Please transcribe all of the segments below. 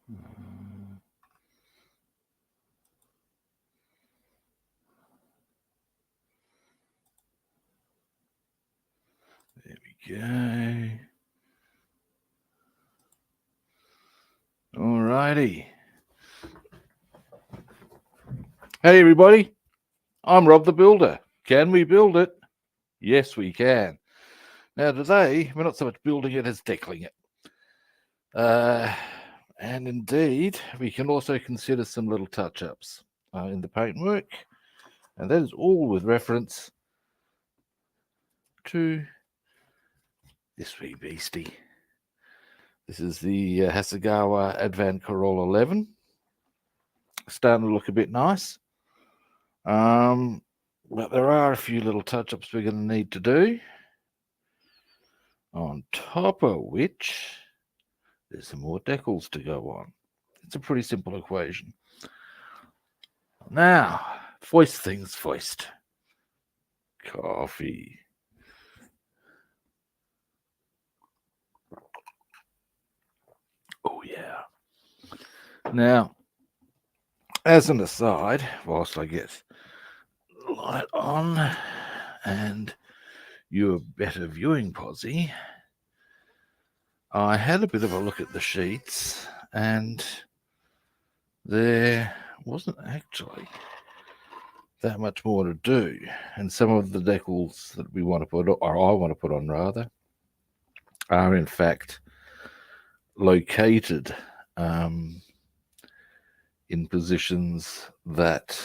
There we go. All righty. Hey, everybody. I'm Rob the Builder. Can we build it? Yes, we can. Now, today, we're not so much building it as decaling it. And indeed, we can also consider some little touch-ups in the paintwork. And that is all with reference to this wee beastie. This is the Hasegawa Advan Corolla Levin. Starting to look a bit nice. But there are a few little touch-ups we're going to need to do. On top of which, there's some more decals to go on. It's a pretty simple equation. Now, first things first. Coffee. Oh, yeah. Now, as an aside, whilst I get light on and you a better viewing posse, I had a bit of a look at the sheets and there wasn't actually that much more to do. And some of the decals that we want to put, or I want to put on rather, are in fact located in positions that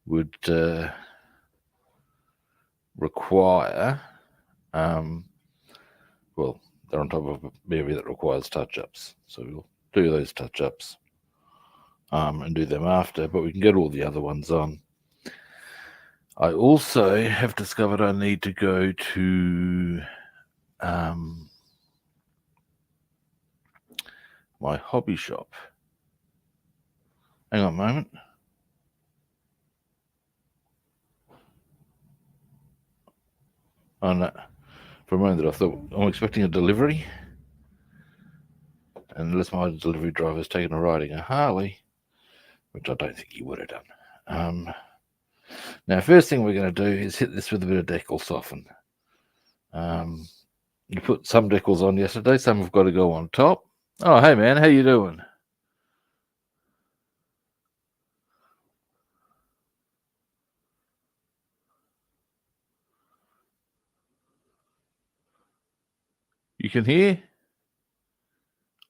would require, well, they're on top of a area that requires touch-ups. So we'll do those touch-ups and do them after, but we can get all the other ones on. I also have discovered I need to go to my hobby shop. Hang on a moment. Oh no, for a moment I thought I'm expecting a delivery, and unless my delivery driver's taken a riding a Harley, which I don't think he would have done. Now, first thing we're going to do is hit this with a bit of decal soften. You put some decals on yesterday, some have got to go on top. Oh, hey man, how you doing? You can hear?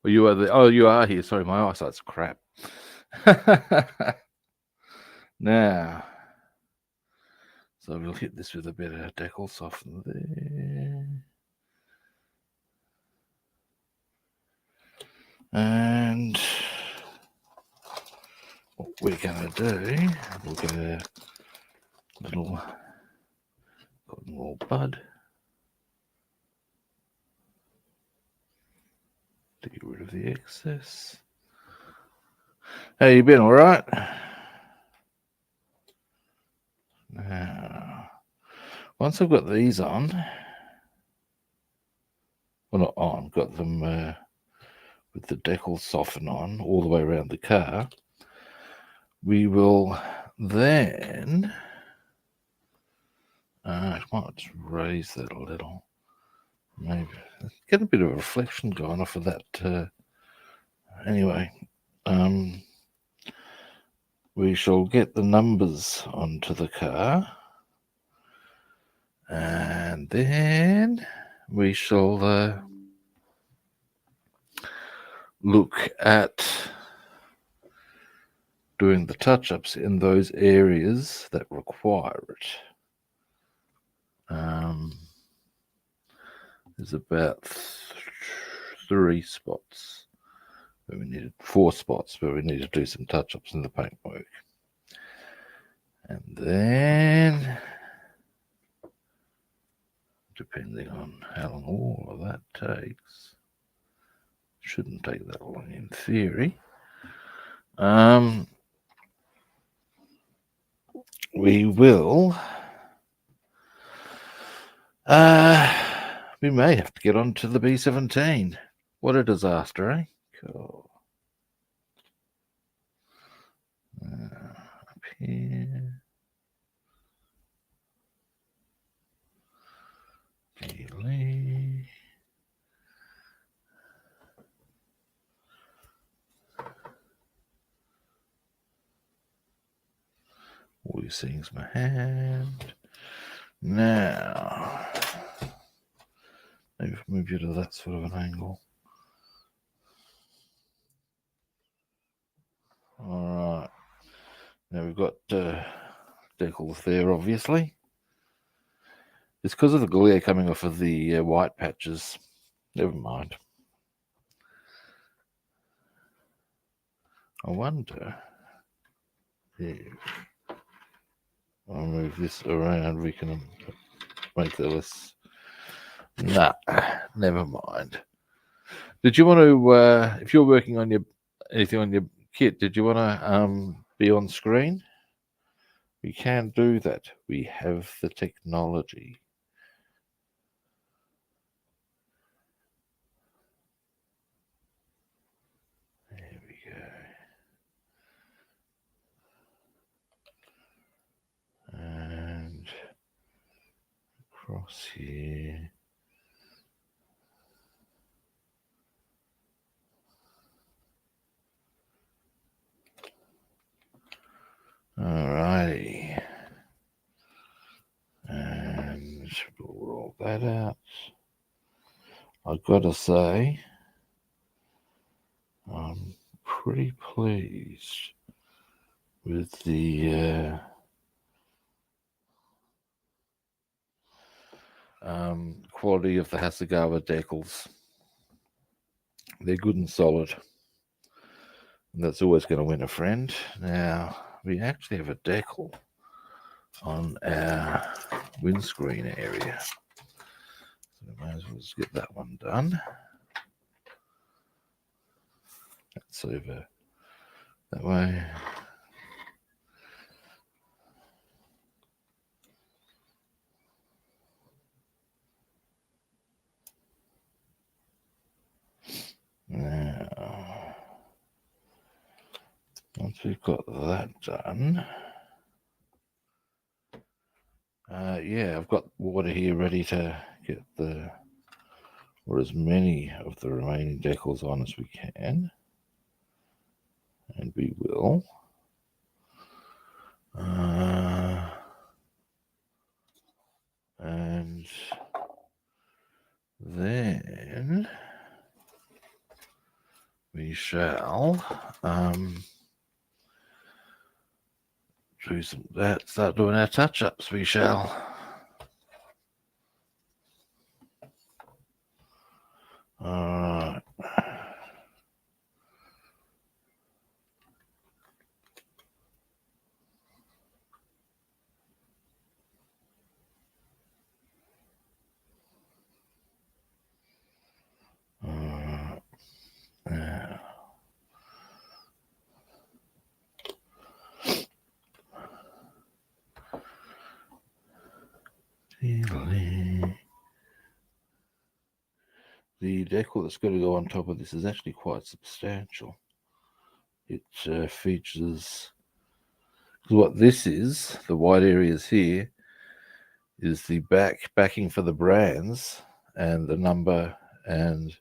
Or you are there? Oh, you are here. Sorry, my eyesight's crap. Now, so we'll hit this with a bit of decal soften there. And what we're going to do, we'll get a little cotton wool bud to get rid of the excess. How you been, all right? Now, once I've got these on, well, not on, got them with the decal soften on all the way around the car, we will then, I might just raise that a little, maybe get a bit of a reflection going off of that. Anyway, we shall get the numbers onto the car, and then we shall look at doing the touch-ups in those areas that require it. There's about 3 spots where we needed 4 spots where we need to do some touch-ups in the paintwork. And then, depending on how long all of that takes, shouldn't take that long in theory, we will, we may have to get on to the B17. What a disaster, eh? Cool. Up here. Delete. All you're seeing is my hand. Now, maybe move you to that sort of an angle. All right. Now we've got decals there, obviously. It's because of the glare coming off of the white patches. Never mind. I wonder if I'll move this around, we can make the less. Nah, never mind. Did you want to, if you're working on anything on your kit, did you want to be on screen? We can do that. We have the technology. There we go. And across here. Alrighty. And we'll roll that out. I've got to say, I'm pretty pleased with the quality of the Hasegawa decals. They're good and solid. And that's always going to win a friend. Now, we actually have a decal on our windscreen area. So we might as well just get that one done. That's over that way. Now, once we've got that done, yeah, I've got water here ready to get or as many of the remaining decals on as we can, and we will. And then we shall do start doing our touch-ups. We shall. All right. The decal that's going to go on top of this is actually quite substantial. It features, what this is, the white areas here, is the backing for the brands and the number and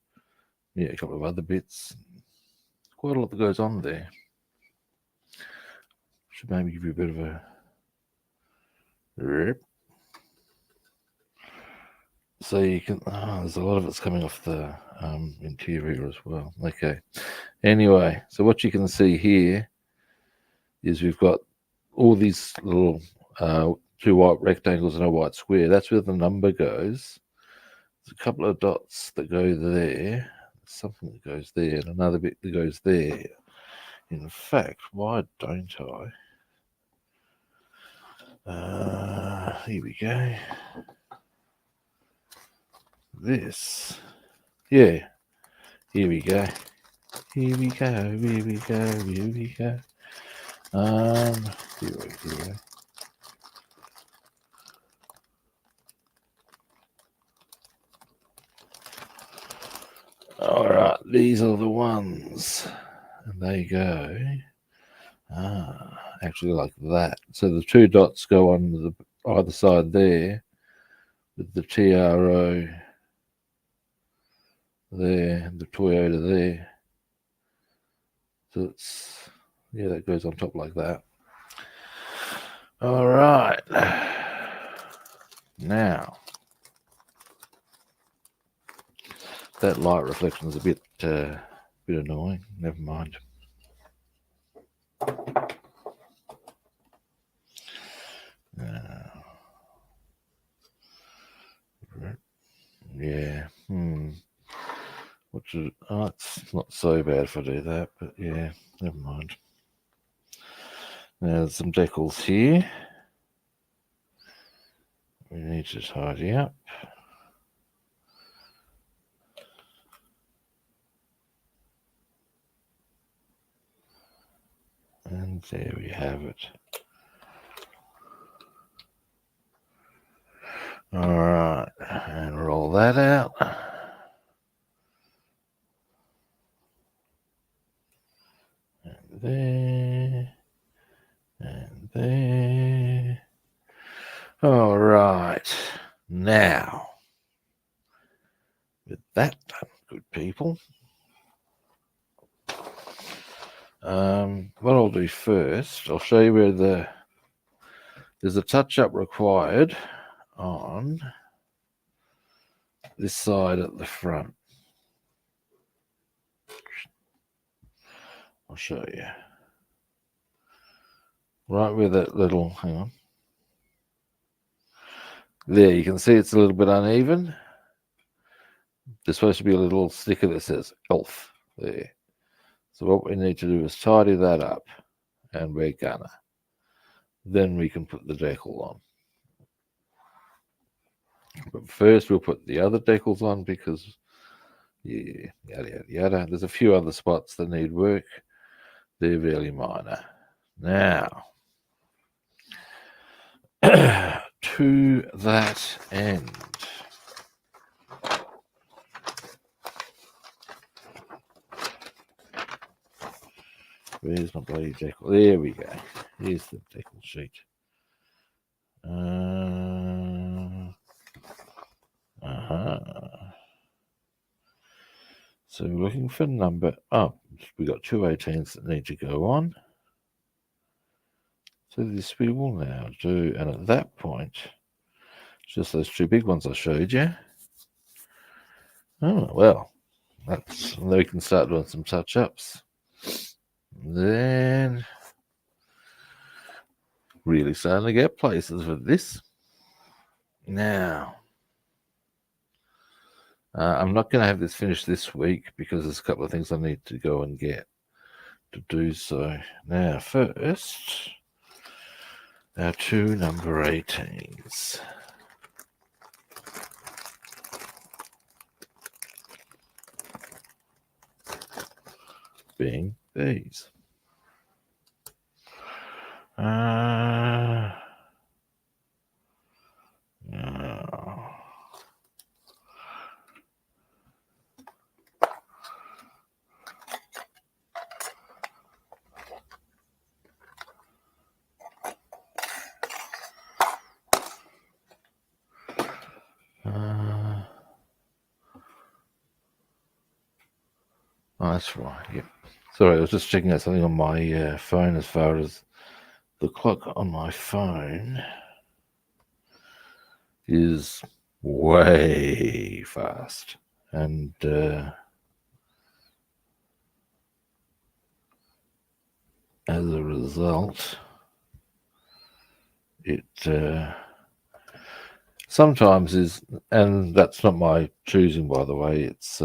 a couple of other bits. Quite a lot that goes on there. Should maybe give you a bit of a rip. So you can, there's a lot of it's coming off the interior as well. Okay. Anyway, so what you can see here is we've got all these little two white rectangles and a white square. That's where the number goes. There's a couple of dots that go there. Something that goes there and another bit that goes there. In fact, why don't I? Here we go. This, yeah, here we go. Here we go. Here we go. Here we go. Here we go. All right, these are the ones, and they go Actually like that. So the two dots go on the either side there, with the TRO there, the Toyota there. So it's, yeah, that goes on top like that. All right. Now, that light reflection is a bit annoying. Never mind. Yeah. Which is, it's not so bad if I do that, but yeah, never mind. Now there's some decals here. We need to tidy up. And there we have it. All right, and roll that out. And there. And there. All right. Now, with that done, good people, what I'll do first, I'll show you where there's a touch-up required on this side at the front. I'll show you. Right where that little, hang on. There, you can see it's a little bit uneven. There's supposed to be a little sticker that says ELF there. So what we need to do is tidy that up, and we're gonna. Then we can put the decal on. But first we'll put the other decals on because, yeah, yada, yada, yada. There's a few other spots that need work. They're really minor. Now, to that end, where's my bloody decal? There we go. Here's the decal sheet. So we're looking for number. Oh, we got two 18s that need to go on. So this we will now do, and at that point, just those two big ones I showed you. Oh well, then we can start doing some touch-ups. Then really starting to get places with this. Now, I'm not going to have this finished this week because there's a couple of things I need to go and get to do so. Now, first, our two number 18s. Being these. Oh, that's right. Yep. Sorry, I was just checking out something on my phone as far as the clock on my phone is way fast. And as a result, it sometimes is, and that's not my choosing, by the way, it's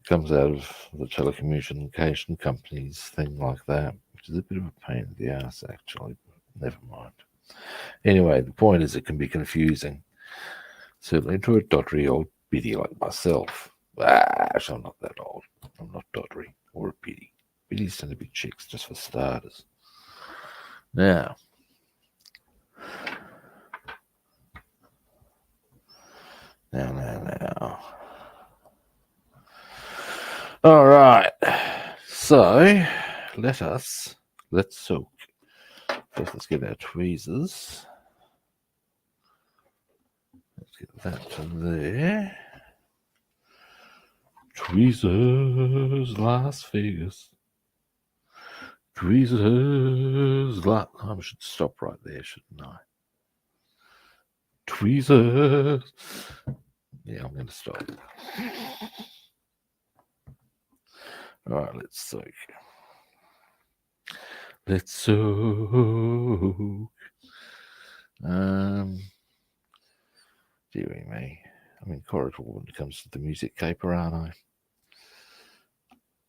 comes out of the telecommunication companies, thing like that, which is a bit of a pain in the ass, actually, but never mind. Anyway, the point is it can be confusing, certainly to a doddery old biddy like myself. Actually, I'm not that old. I'm not doddery or a biddy. Biddies tend to be chicks, just for starters. Now, all right. So let's soak. First, let's get our tweezers. Let's get that to there. Tweezers, Las Vegas. Tweezers, I should stop right there, shouldn't I? Tweezers. Yeah, I'm going to stop. All right, let's soak. Let's soak. Dearie me. I'm incorrigible when it comes to the music caper, aren't I?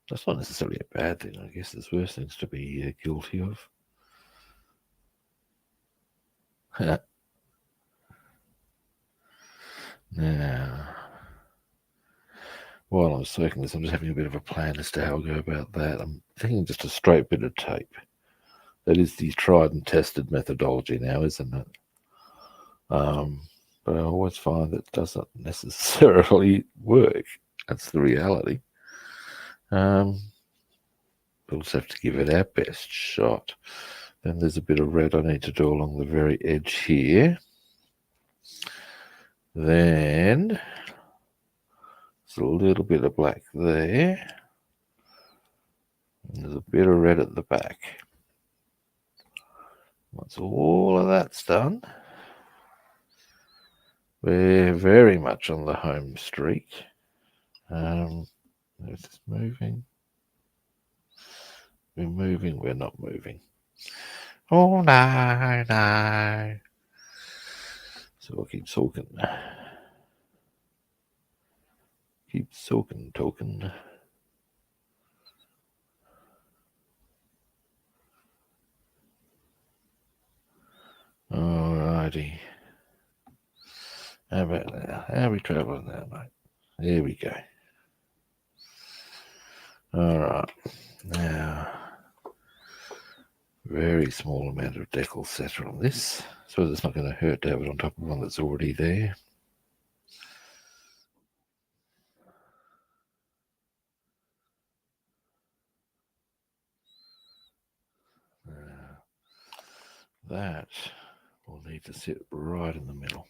That's not necessarily a bad thing. I guess there's worse things to be guilty of. Now, while I'm soaking this, I'm just having a bit of a plan as to how I'll go about that. I'm thinking just a straight bit of tape. That is the tried and tested methodology now, isn't it? But I always find that it doesn't necessarily work. That's the reality. We'll just have to give it our best shot. Then there's a bit of red I need to do along the very edge here. Then there's a little bit of black there. And there's a bit of red at the back. Once all of that's done, we're very much on the home streak. Is this moving? We're moving, we're not moving. Oh no, no. So I'll keep soaking. Keep soaking, token. Alrighty. How about now? How are we travelling now, mate? There we go. Alright. Now, very small amount of decal setter on this. So it's not going to hurt to have it on top of one that's already there. That will need to sit right in the middle.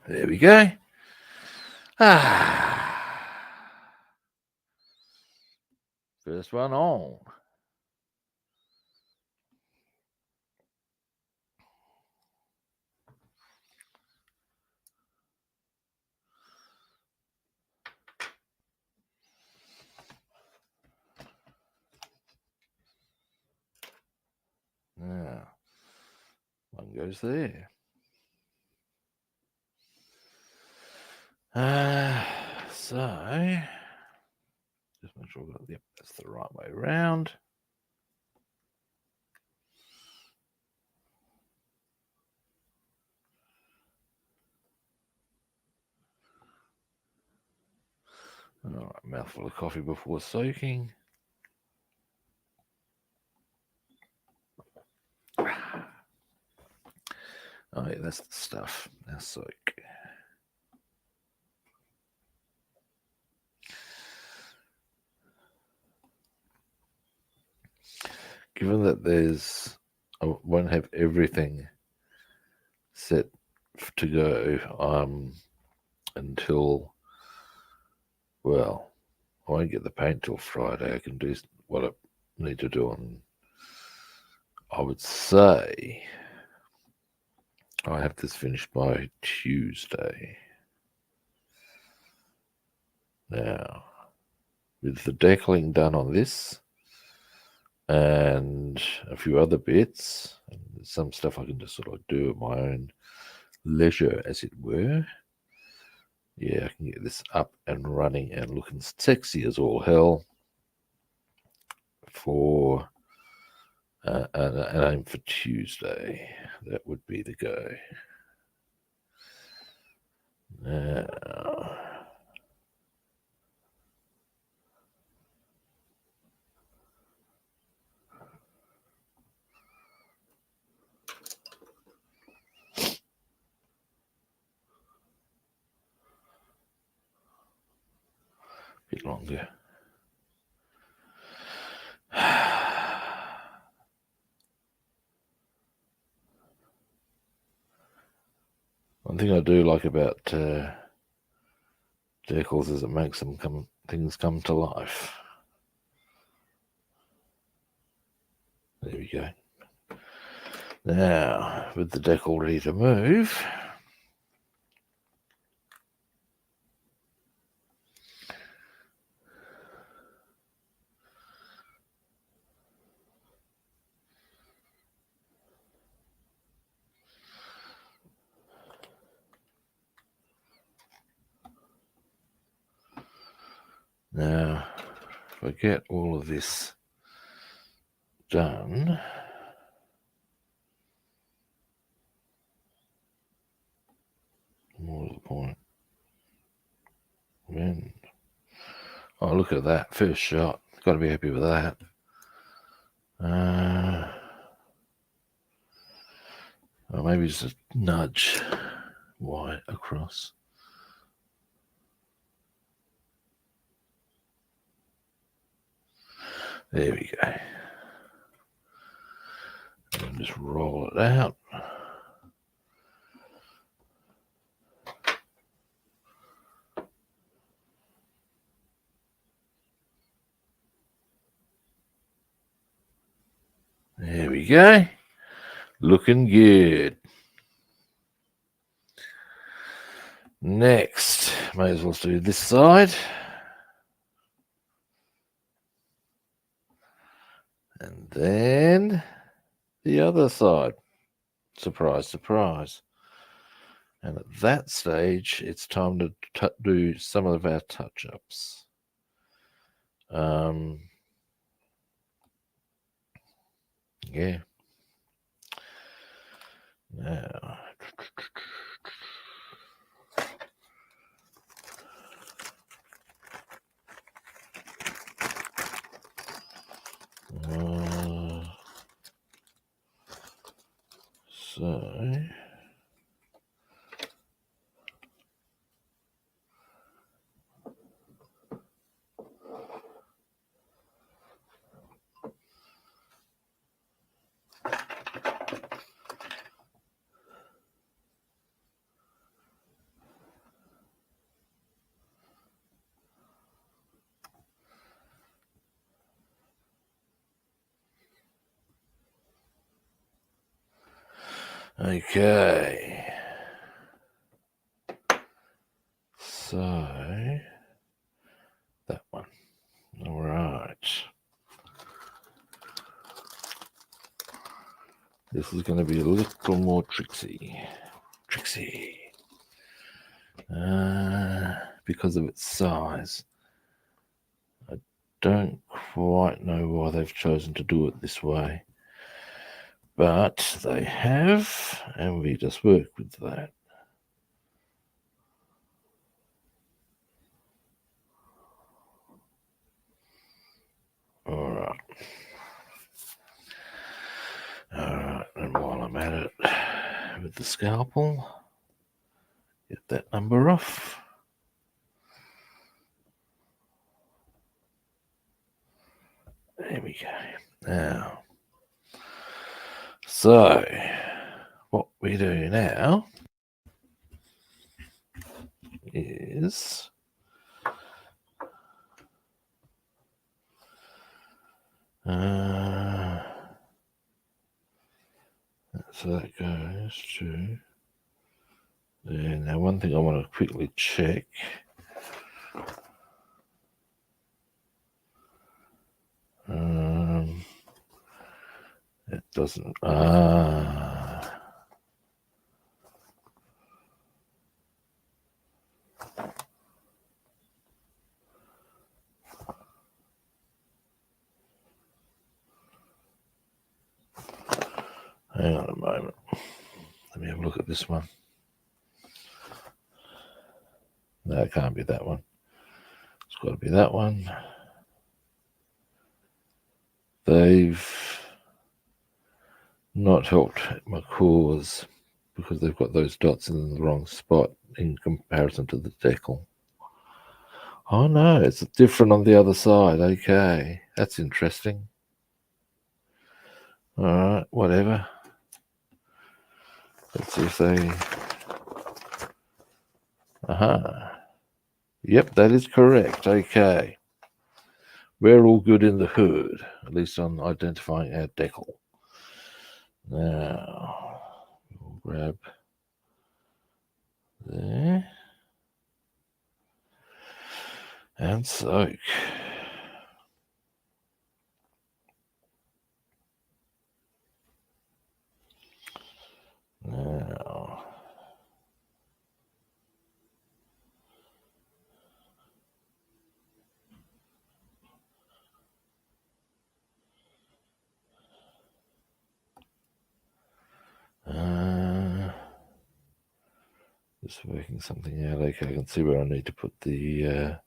There we go. First one on. Now, one goes there. So, just make sure we've got, yep, that's the right way around. All right, mouthful of coffee before soaking. Oh yeah, that's the stuff. Now soak. Given that I won't have everything set to go until, well, I won't get the paint till Friday. I can do what I need to do on, I would say, I have this finished by Tuesday. Now, with the decaling done on this and a few other bits, and some stuff I can just sort of do at my own leisure, as it were. Yeah, I can get this up and running and looking sexy as all hell for an aim for Tuesday. That would be the go. Now, bit longer. One thing I do like about decals is it makes things come to life. There we go. Now, with the decal ready to move, now if I get all of this done, more to the point, when, oh, look at that, first shot, got to be happy with that. Or maybe just a nudge white across. There we go. And just roll it out. There we go. Looking good. Next, may as well do this side. And then the other side. Surprise, surprise. And at that stage, it's time to do some of our touch-ups. Yeah. Now, so okay. So that one. All right. This is going to be a little more tricksy. Because of its size. I don't quite know why they've chosen to do it this way. But they have, and we just work with that. All right. And while I'm at it with the scalpel, get that number off. There we go. Now, so what we do now is so that goes to there. Now, one thing I want to quickly check. It doesn't. Hang on a moment. Let me have a look at this one. No, it can't be that one. It's got to be that one. They've not helped my cause because they've got those dots in the wrong spot in comparison to the decal. Oh no, it's different on the other side. Okay, that's interesting. All right, whatever. Let's see if they... Yep, that is correct. Okay. We're all good in the hood, at least on identifying our decal. Now, we'll grab there and soak. Now, just working something out. Okay, I can see where I need to put the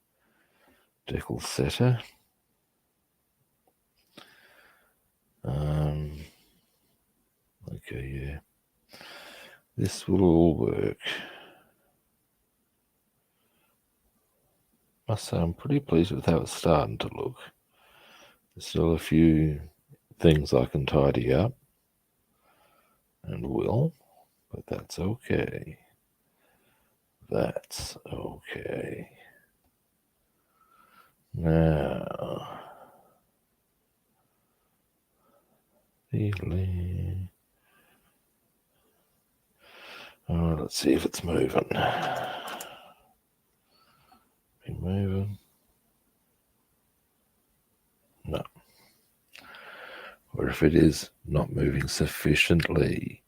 decal setter. Okay, yeah. This will all work. Must say I'm pretty pleased with how it's starting to look. There's still a few things I can tidy up, and will, but that's okay. That's okay. Now, oh, let's see if it's moving. Be moving. No. Or if it is not moving sufficiently.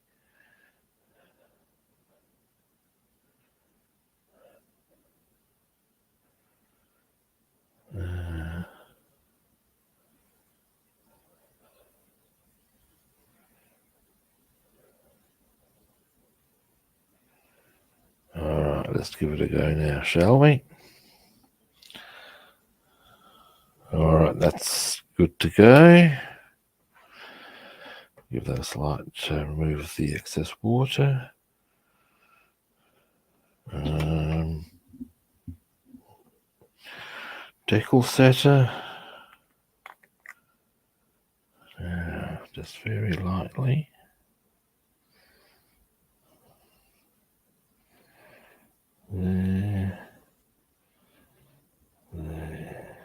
Alright, let's give it a go now, shall we? Alright, that's good to go. Give that a slight remove the excess water. Decal setter. Just very lightly. There. There.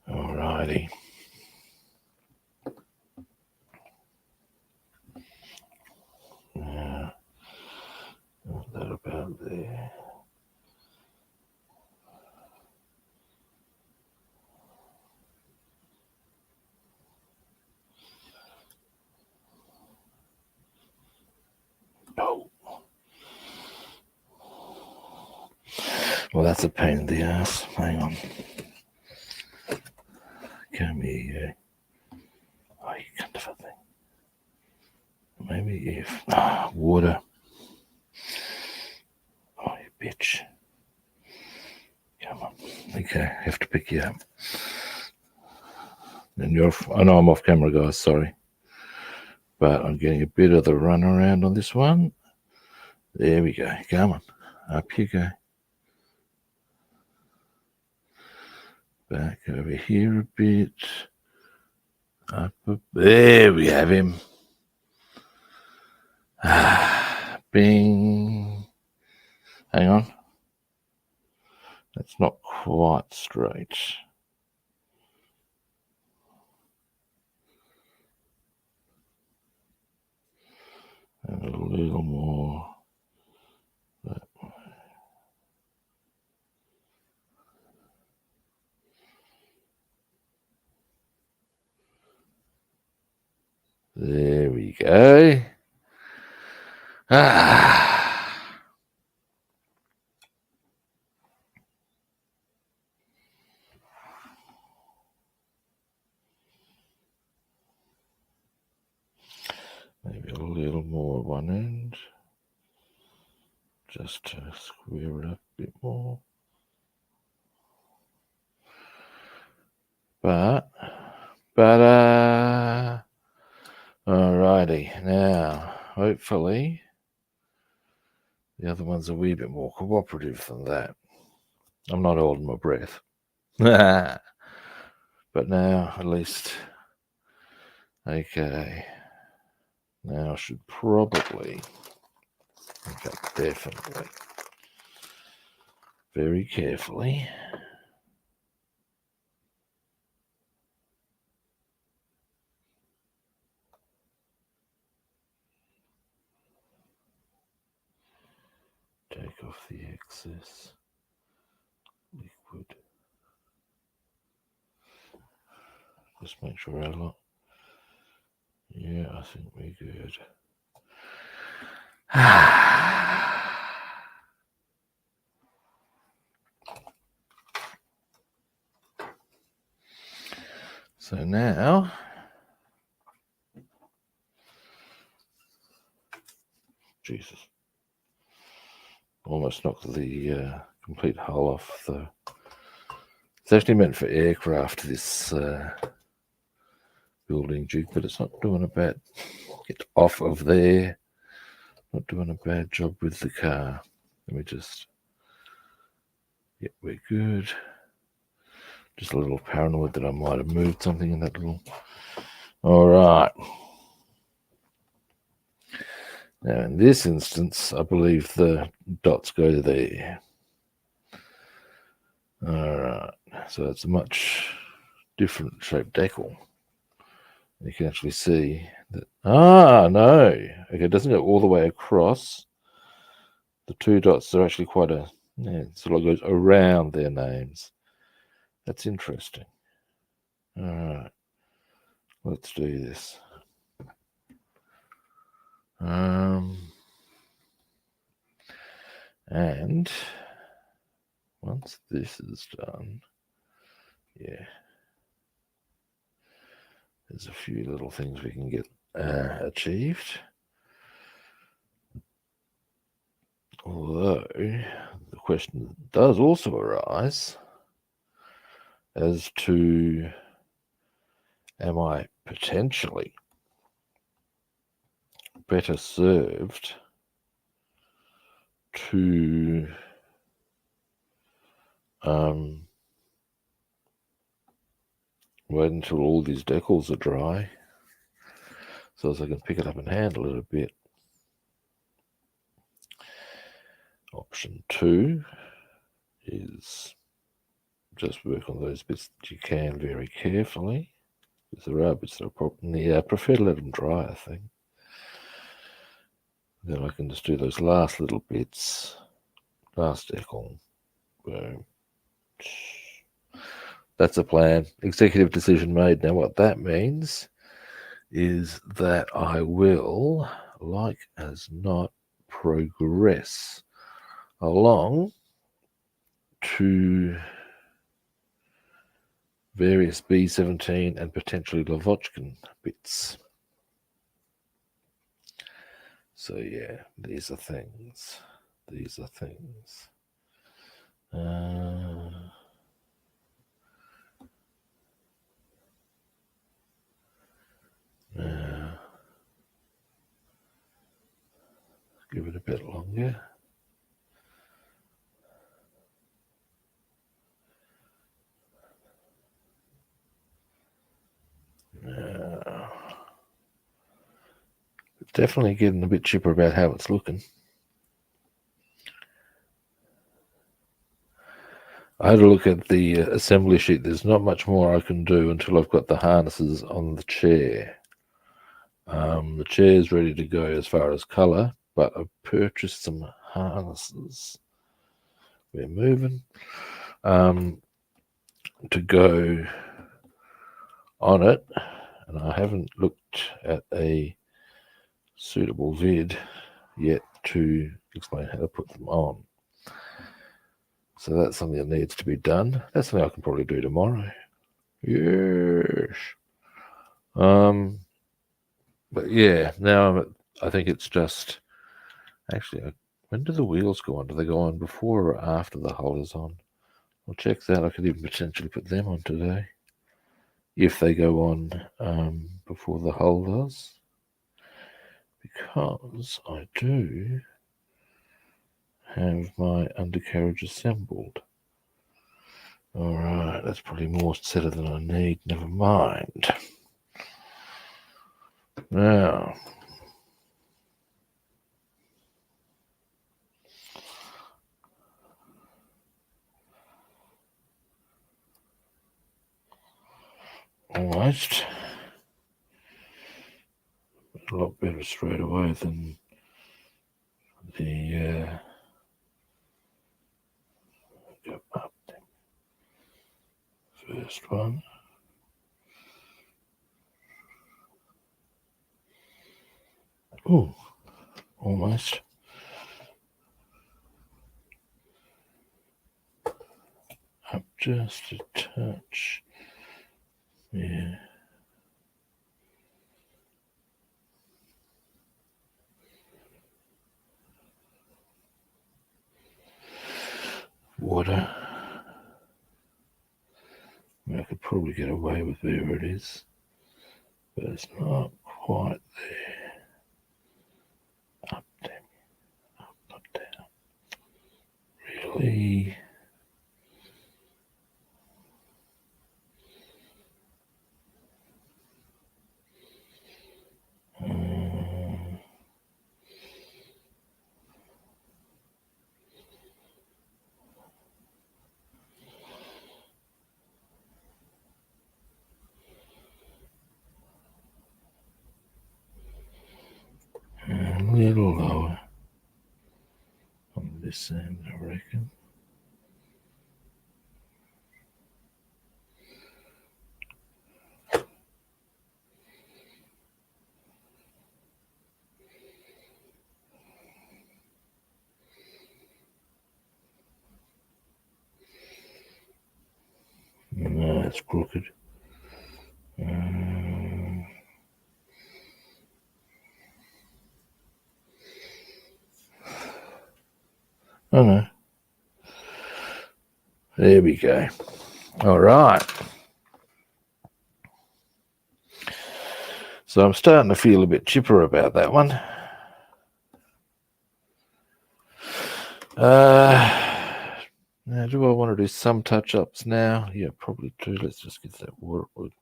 Alrighty. That about there. Oh. Well, that's a pain in the ass. Hang on. Come here. Oh, you kind of a thing. Maybe if... water. Oh, you bitch. Come on. Okay, I have to pick you up. And you're... I know I'm off camera, guys. Sorry. But I'm getting a bit of the run around on this one. There we go. Come on. Up you go. Back over here a bit. Up. There we have him. Bing. Hang on. That's not quite straight. And a little more that way. There we go. Maybe a little more one end, just to square it up a bit more. But, alrighty, now, hopefully, the other one's a wee bit more cooperative than that. I'm not holding my breath. But now, at least, okay. Now I should probably, in fact, definitely, very carefully, take off the excess liquid. Just make sure our lot. Yeah, I think we're good. So now, Jesus, almost knocked the complete hull off the. It's actually meant for aircraft, this building jig, but it's not doing a bad. Get off of there. Not doing a bad job with the car. Let me just. Yep, we're good. Just a little paranoid that I might have moved something in that little. All right. Now, in this instance, I believe the dots go there. All right. So it's a much different shaped decal. You can actually see that. Ah, no. Okay, it doesn't go all the way across. The two dots are actually quite a. Yeah, it sort of goes around their names. That's interesting. All right. Let's do this. And once this is done, yeah, there's a few little things we can get achieved. Although the question does also arise as to, am I potentially better served to wait until all these decals are dry so as I can pick it up and handle it a bit. Option 2 is just work on those bits that you can very carefully, because there are bits that are probably, yeah, I prefer to let them dry, I think. Then I can just do those last little bits, last decal, boom. That's a plan. Executive decision made. Now what that means is that I will, like as not, progress along to various B-17 and potentially Lavochkin bits. So yeah, these are things. These are things. Give it a bit longer. Definitely getting a bit chipper about how it's looking. I had a look at the assembly sheet. There's not much more I can do until I've got the harnesses on the chair. The chair's ready to go as far as colour, but I've purchased some harnesses. We're moving to go on it, and I haven't looked at a suitable vid yet to explain how to put them on. So that's something that needs to be done. That's something I can probably do tomorrow. Yes. But yeah, now I think it's just actually. When do the wheels go on? Do they go on before or after the hull is on? I'll check that. I could even potentially put them on today if they go on before the hull does, because I do have my undercarriage assembled. All right, that's probably more setter than I need. Never mind. Now, almost a lot better straight away than the go up first one. Oh, almost. Up just a touch. Yeah. Water. I could probably get away with where it is, but it's not quite there. Up, damn it. Up, not down. Really? A little lower on this end, I reckon. No, it's crooked. Oh no. There we go. All right. So I'm starting to feel a bit chipper about that one. Now, do I want to do some touch-ups now? Yeah, probably do. Let's just get that water. Let's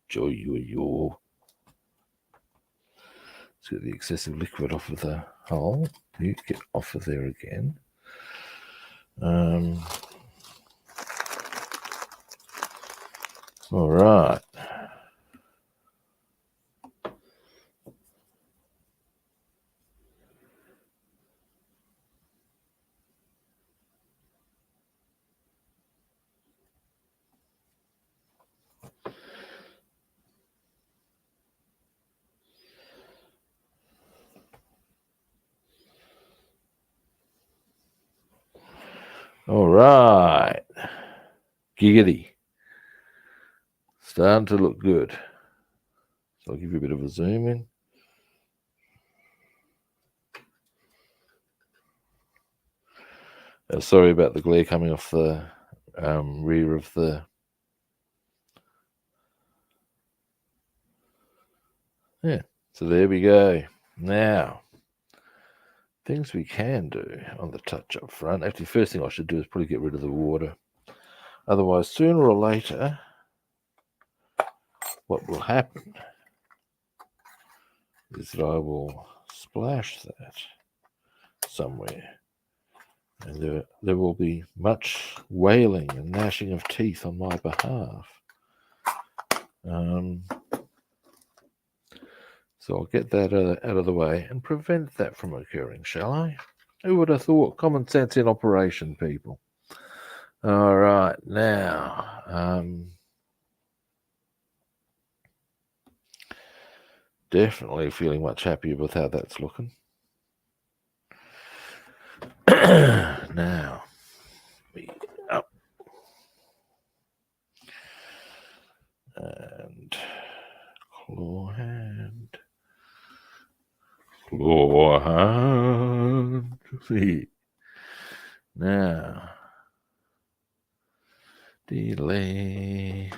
get the excessive liquid off of the hole. You get off of there again. All right. All right. Giggity. Starting to look good. So I'll give you a bit of a zoom in. Sorry about the glare coming off the rear of the... Yeah, so there we go. Now, things we can do on the touch-up front. Actually, first thing I should do is probably get rid of the water. Otherwise, sooner or later, what will happen is that I will splash that somewhere. And there will be much wailing and gnashing of teeth on my behalf. So I'll get that out of the way and prevent that from occurring, shall I? Who would have thought? Common sense in operation, people. All right, now, definitely feeling much happier with how that's looking. Now, up. And claw hand. Claw hand. See. Now, delay.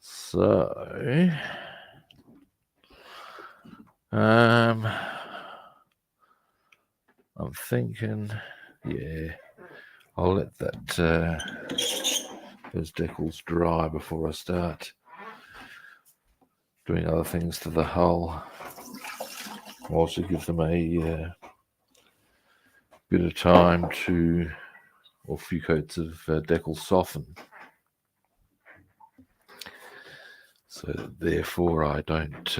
So, I'm thinking, yeah, I'll let that those decals dry before I start doing other things to the hull. I'll also give them a bit of time to, or a few coats of decal soften. So that therefore I don't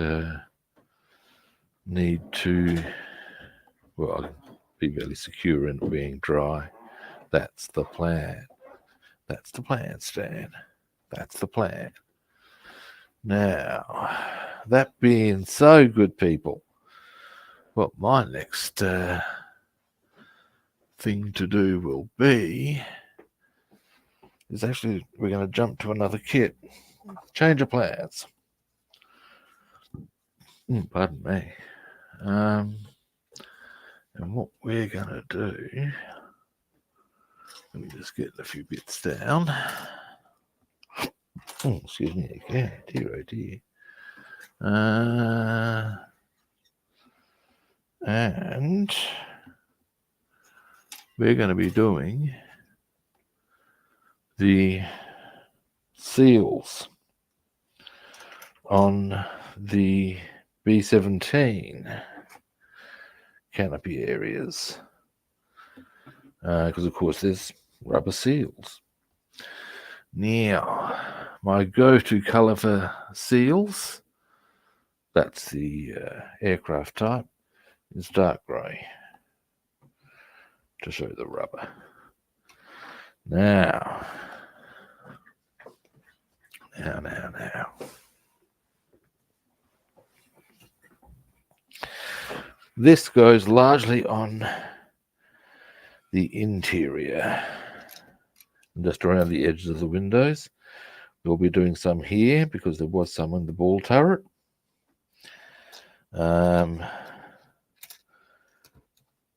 need to, well, I'll be fairly secure in it being dry. That's the plan. That's the plan, Stan. That's the plan. Now, that being so, good people, what my next thing to do will be is actually we're going to jump to another kit. Change of plans. Pardon me. And what we're going to do, let me just get a few bits down. Oh, excuse me again. Dear, oh dear. And we're going to be doing the seals on the B17 canopy areas, because of course there's rubber seals. Now, my go-to colour for seals, that's the aircraft type, is dark grey to show the rubber. Now. This goes largely on the interior, just around the edges of the windows. We'll be doing some here because there was some in the ball turret.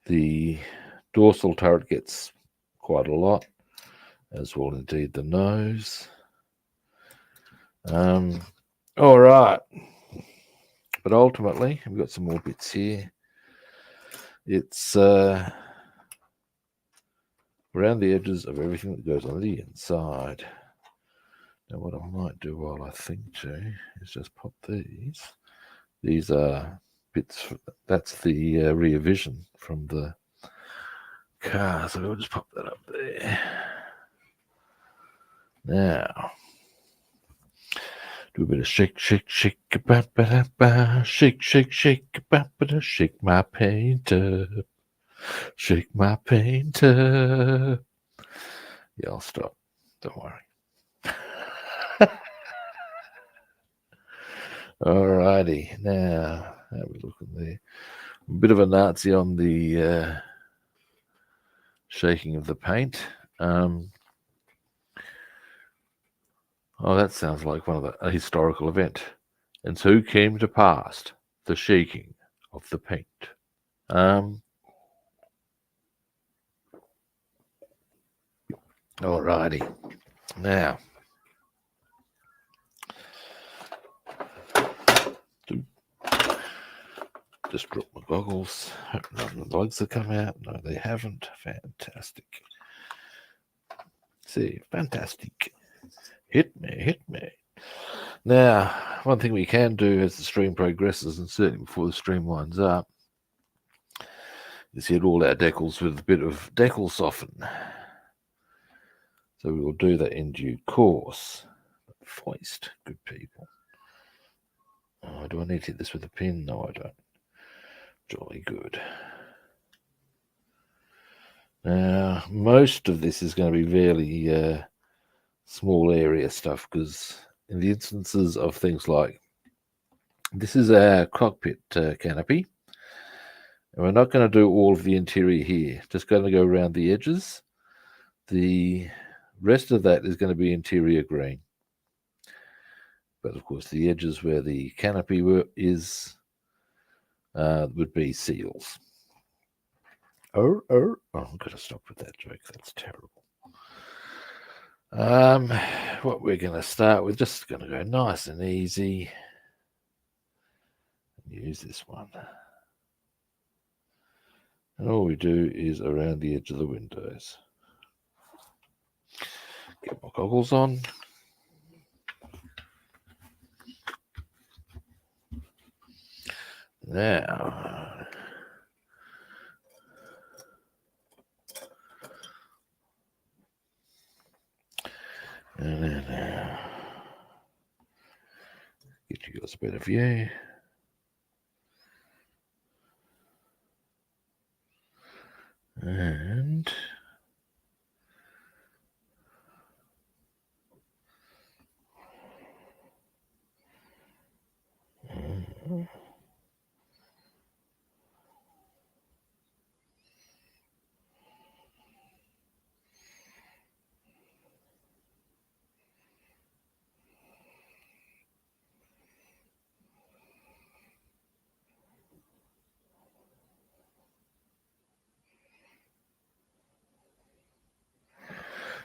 The dorsal turret gets quite a lot, as well indeed the nose. All right, but ultimately we've got some more bits here. It's around the edges of everything that goes on the inside. Now what I might do while I think to is just pop these. These are bits, that's the rear vision from the car, so we'll just pop that up there. Now, do a bit of shake, shake, shake, ba ba ba, shake, shake, shake, ba ba, shake my paint up, shake my paint up. Yeah, I'll stop. Don't worry. Alrighty, now how are we looking there? A bit of a Nazi on the shaking of the paint. Oh, that sounds like a historical event. And so came to pass the shaking of the paint. Alrighty. Now, just drop my goggles. Hope none of the bugs have come out. No, they haven't. Fantastic. See, fantastic. Hit me. Now, one thing we can do as the stream progresses, and certainly before the stream winds up, is hit all our decals with a bit of decal soften. So we will do that in due course. Foist, good people. Oh, do I need to hit this with a pin? No, I don't. Jolly good. Now, most of this is going to be fairly small area stuff, because in the instances of things like this is our cockpit canopy, and we're not going to do all of the interior here, just going to go around the edges. The rest of that is going to be interior green, but of course the edges where the canopy is would be seals. I'm going to stop with that joke. That's terrible. What we're going to start with, just going to go nice and easy. Use this one. And all we do is around the edge of the windows. goggles on. Now, and then get you guys a better view. And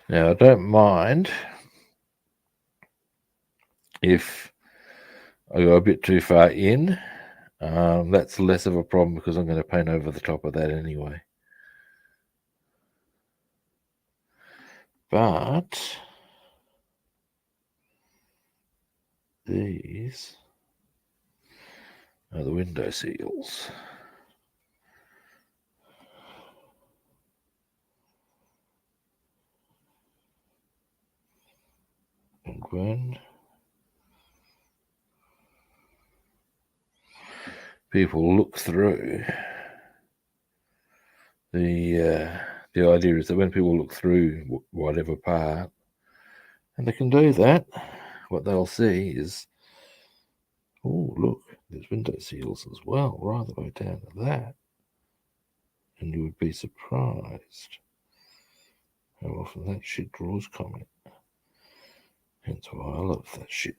now I don't mind if I go a bit too far in. That's less of a problem because I'm going to paint over the top of that anyway. But these are the window seals. And when people look through, the idea is that when people look through whatever part, and they can do that, what they'll see is, oh, look, there's window seals as well, right the way down to that. And you would be surprised how often that shit draws comment. Hence why I love that shit.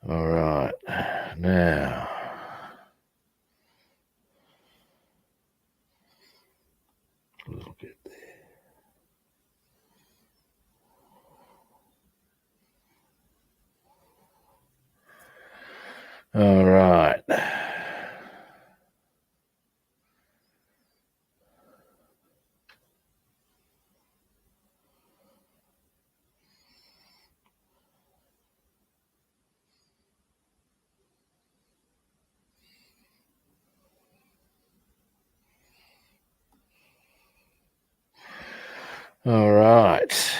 All right, now a little bit there. All right. All right.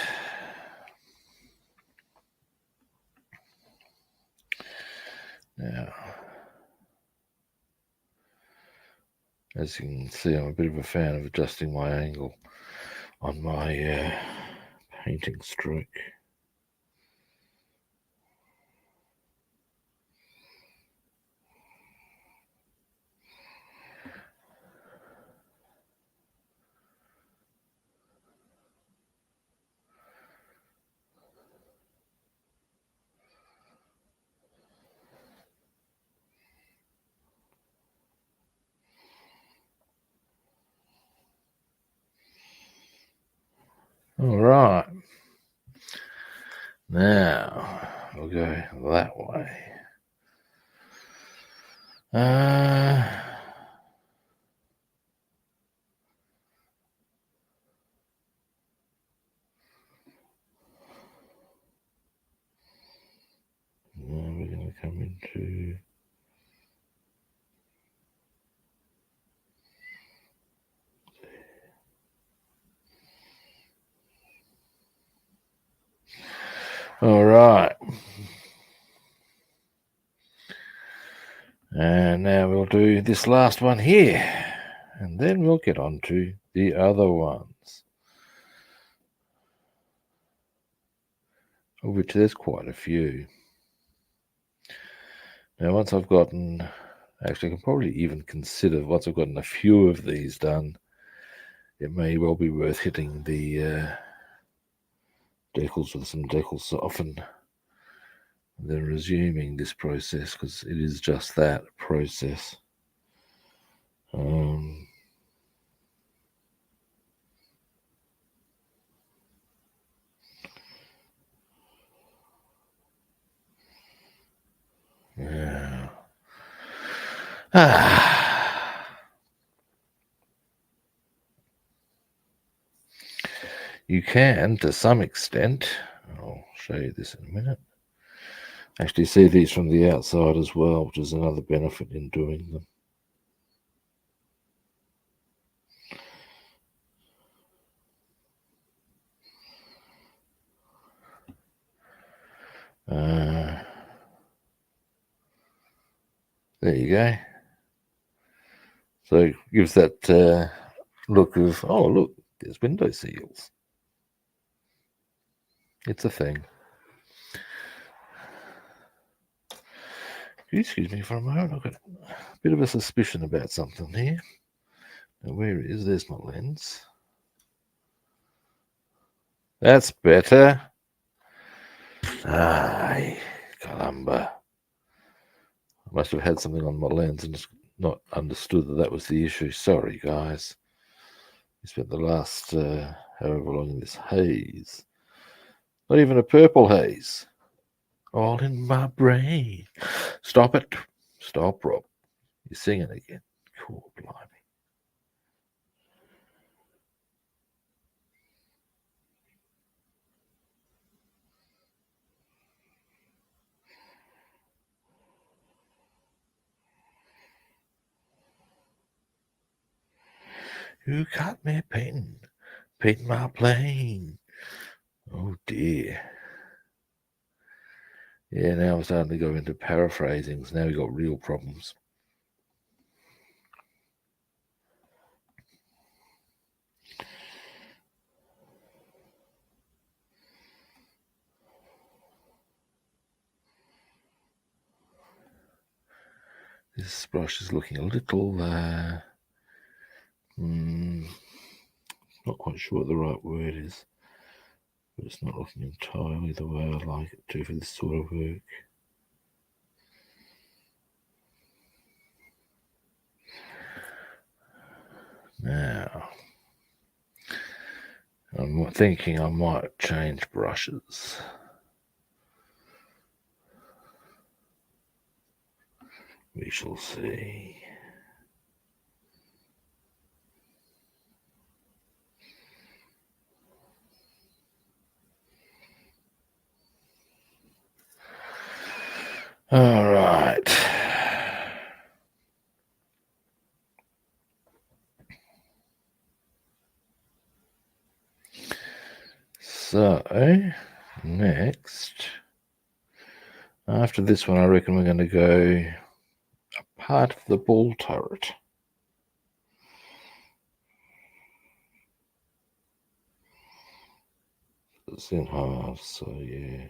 Now, as you can see, I'm a bit of a fan of adjusting my angle on my painting stroke. All right. Now, we'll go that way. Now we're going to come into all right. And now we'll do this last one here. And then we'll get on to the other ones, of which there's quite a few. Now, once I've gotten, actually, I can probably even consider, once I've gotten a few of these done, it may well be worth hitting the decals with some decal soften, and then resuming this process, because it is just that, a process. Yeah. You can, to some extent. I'll show you this in a minute. Actually see these from the outside as well, which is another benefit in doing them. There you go. So it gives that look of, oh, look, there's window seals. It's a thing. Excuse me for a moment. I've got a bit of a suspicion about something here. Now, where is? There's my lens. That's better. Ay, caramba. I must have had something on my lens and just not understood that that was the issue. Sorry, guys. We spent the last however long in this haze. Not even a purple haze. All in my brain. Stop it. Stop, Rob. You're singing again. Cool, blimey. Who caught me painting my plane? Oh dear. Yeah, now I'm starting to go into paraphrasings. Now we've got real problems. This brush is looking a little, not quite sure what the right word is, but it's not looking entirely the way I'd like it to for this sort of work. Now, I'm thinking I might change brushes. We shall see. All right. So, next, after this one, I reckon we're going to go a part of the ball turret. It's in half, so yeah.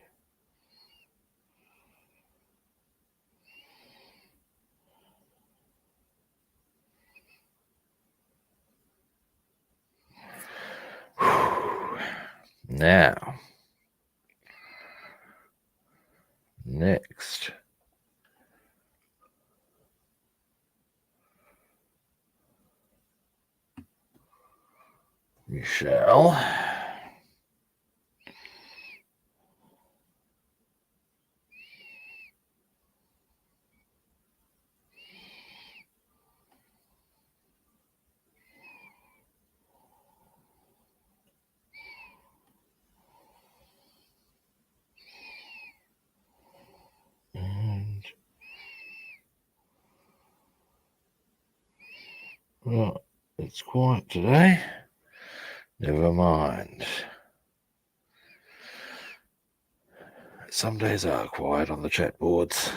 Now, next, we shall and well, it's quiet today. Never mind. Some days are quiet on the chat boards.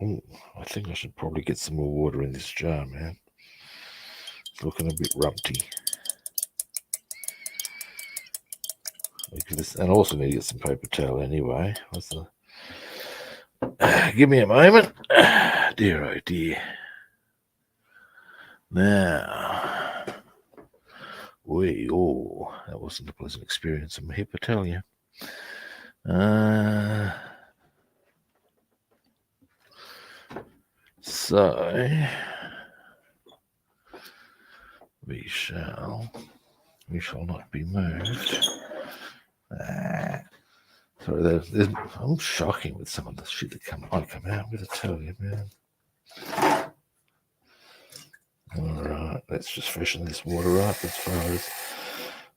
Ooh, I think I should probably get some more water in this jar, man. It's looking a bit rumpty. And I also need to get some paper towel anyway. Give me a moment. Dear, oh dear. Now, that wasn't a pleasant experience on my hip, I tell you. So, we shall not be moved. Sorry, I'm shocking with some of the shit that I come out with, I tell you, man. let's just freshen this water up as far as,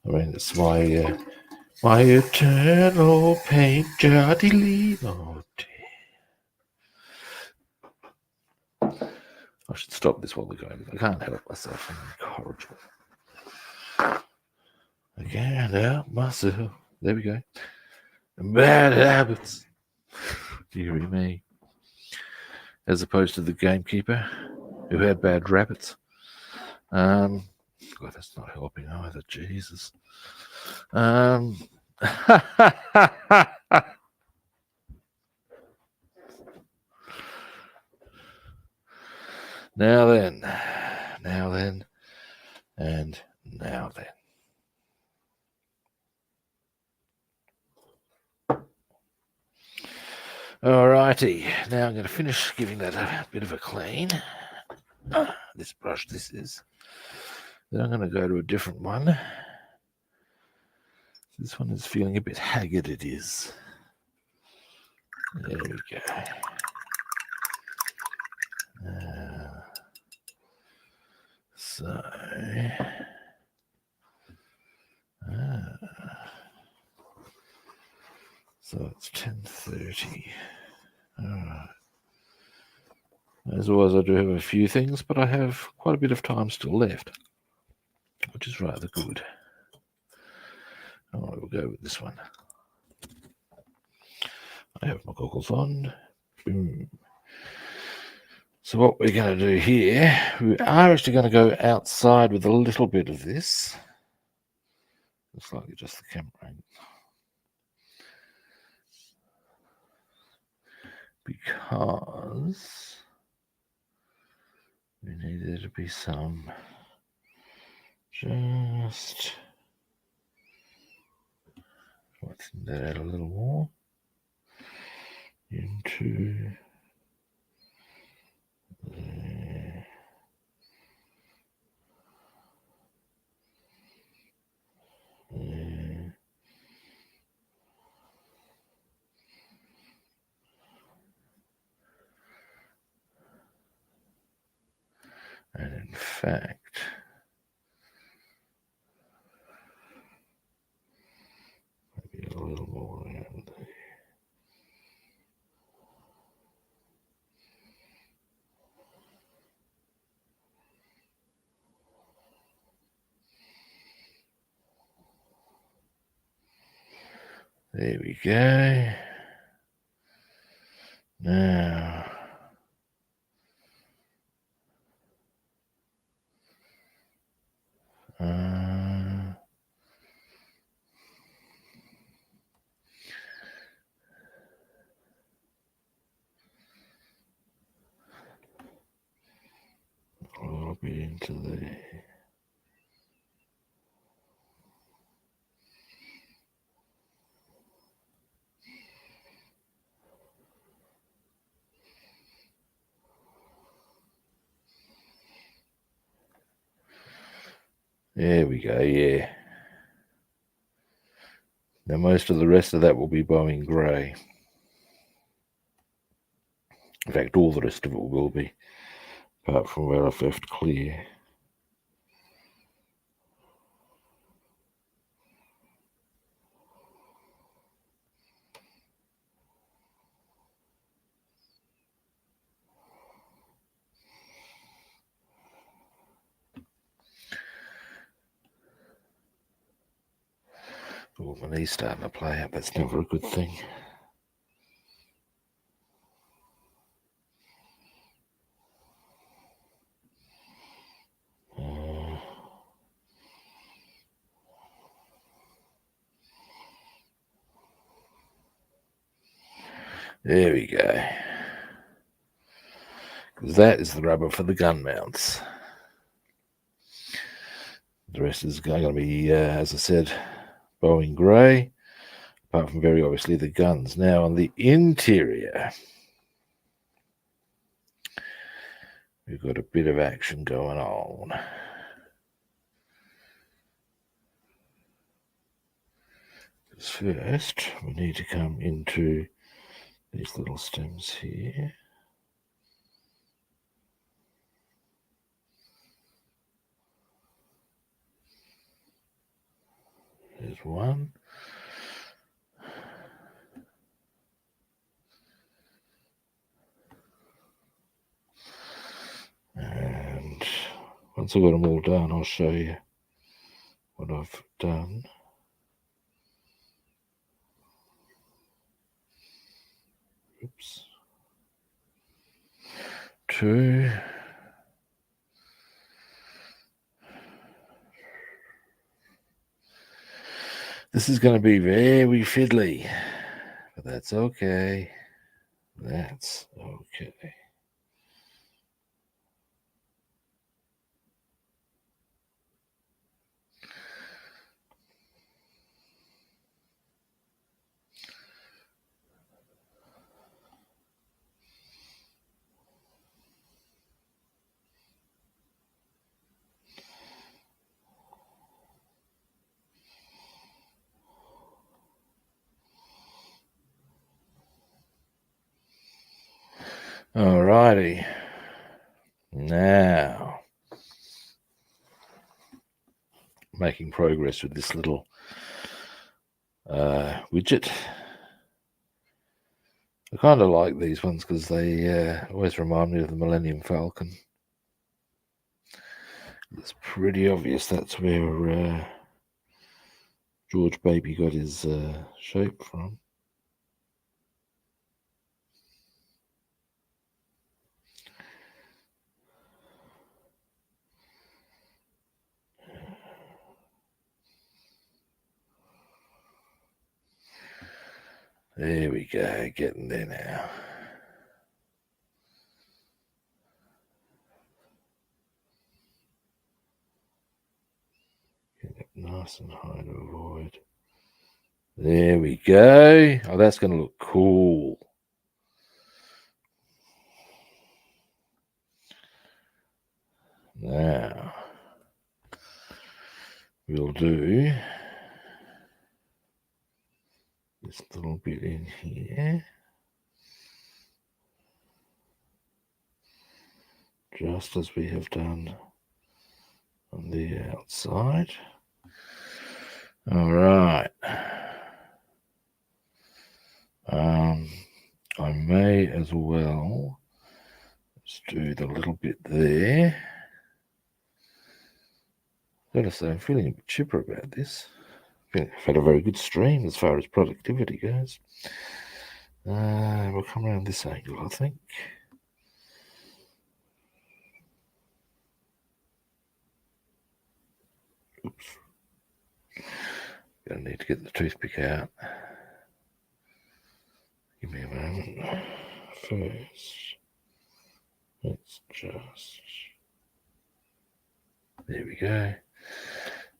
I mean, it's my my eternal paint jar. Oh, dear. I should stop this while we're going. I can't help myself. I'm incorrigible. I can't help myself. There we go. Bad habits. Deary me. As opposed to the gamekeeper who had bad rabbits. God, that's not helping either. Jesus. Now then, and now then. Alrighty, now I'm going to finish giving that a bit of a clean. This brush, this is. Then I'm going to go to a different one. This one is feeling a bit haggard, it is. There we go. So it's 10:30. Alright. As always, I do have a few things, but I have quite a bit of time still left, which is rather good. Alright, we'll go with this one. I have my goggles on. Boom. So what we're going to do here, we are actually going to go outside with a little bit of this. Looks like just the camera angle. Because we need there to be some just flatten that out a little more into there. There. And in fact, maybe a little more around there. There we go. Now, a little bit into there. There we go, yeah. Now most of the rest of that will be Boeing grey. In fact, all the rest of it will be, apart from where I've left clear. Oh, my knee's starting to play up. That's never a good thing. There we go. That is the rubber for the gun mounts. The rest is going to be, as I said, Boeing grey, apart from very obviously the guns. Now on the interior, we've got a bit of action going on. First, we need to come into these little stems here. There's one. And once I've got them all done, I'll show you what I've done. Oops. 2. This is going to be very fiddly, but that's okay. That's okay. Alrighty. Now, making progress with this little widget. I kind of like these ones because they always remind me of the Millennium Falcon. It's pretty obvious that's where George Baby got his shape from. There we go, getting there now. Get it nice and high to avoid. There we go. Oh, that's going to look cool. Now, we'll do this little bit in here. Just as we have done on the outside. All right. I may as well just do the little bit there. I've got to say, I'm feeling a bit chipper about this. I've had a very good stream as far as productivity goes. We'll come around this angle, I think. Oops. Gonna need to get the toothpick out. Give me a moment. First, let's just... There we go.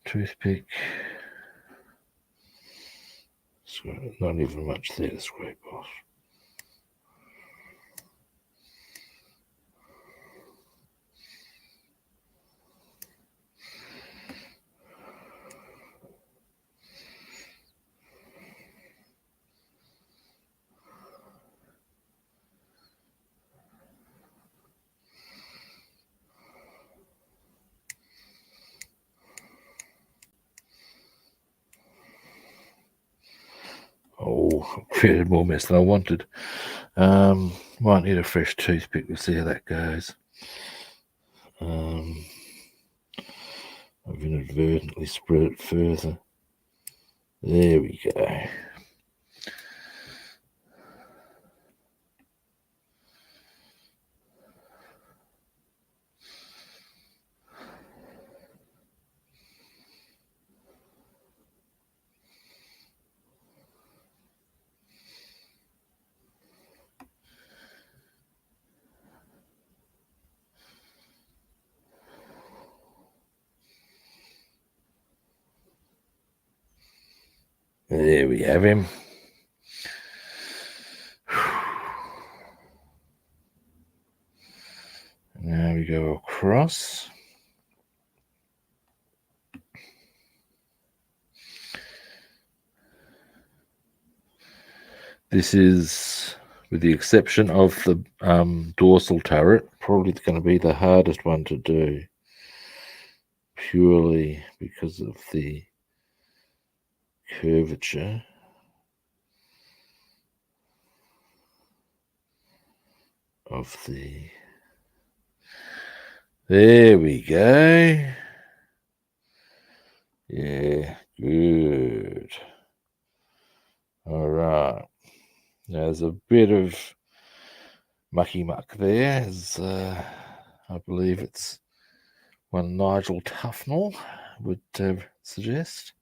Toothpick. Not even much there to scrape off. Oh, created more mess than I wanted. Might need a fresh toothpick. We'll see how that goes. I've inadvertently spread it further. There we go. There we have him. Now we go across. This is, with the exception of the dorsal turret, probably going to be the hardest one to do, purely because of the curvature of the... There we go. Yeah, good. All right. Now, there's a bit of mucky muck there, as I believe it's one Nigel Tufnell would suggest.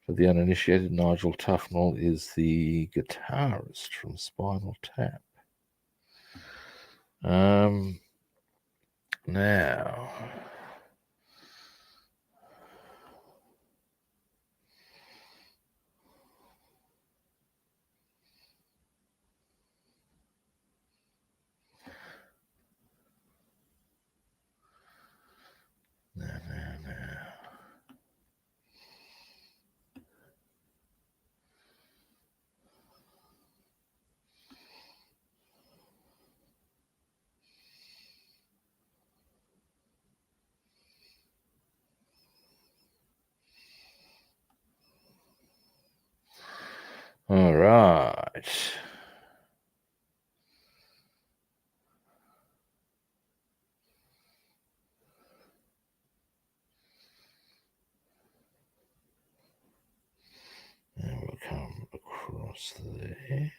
For the uninitiated, Nigel Tufnell is the guitarist from Spinal Tap. Now, all right. And we'll come across there.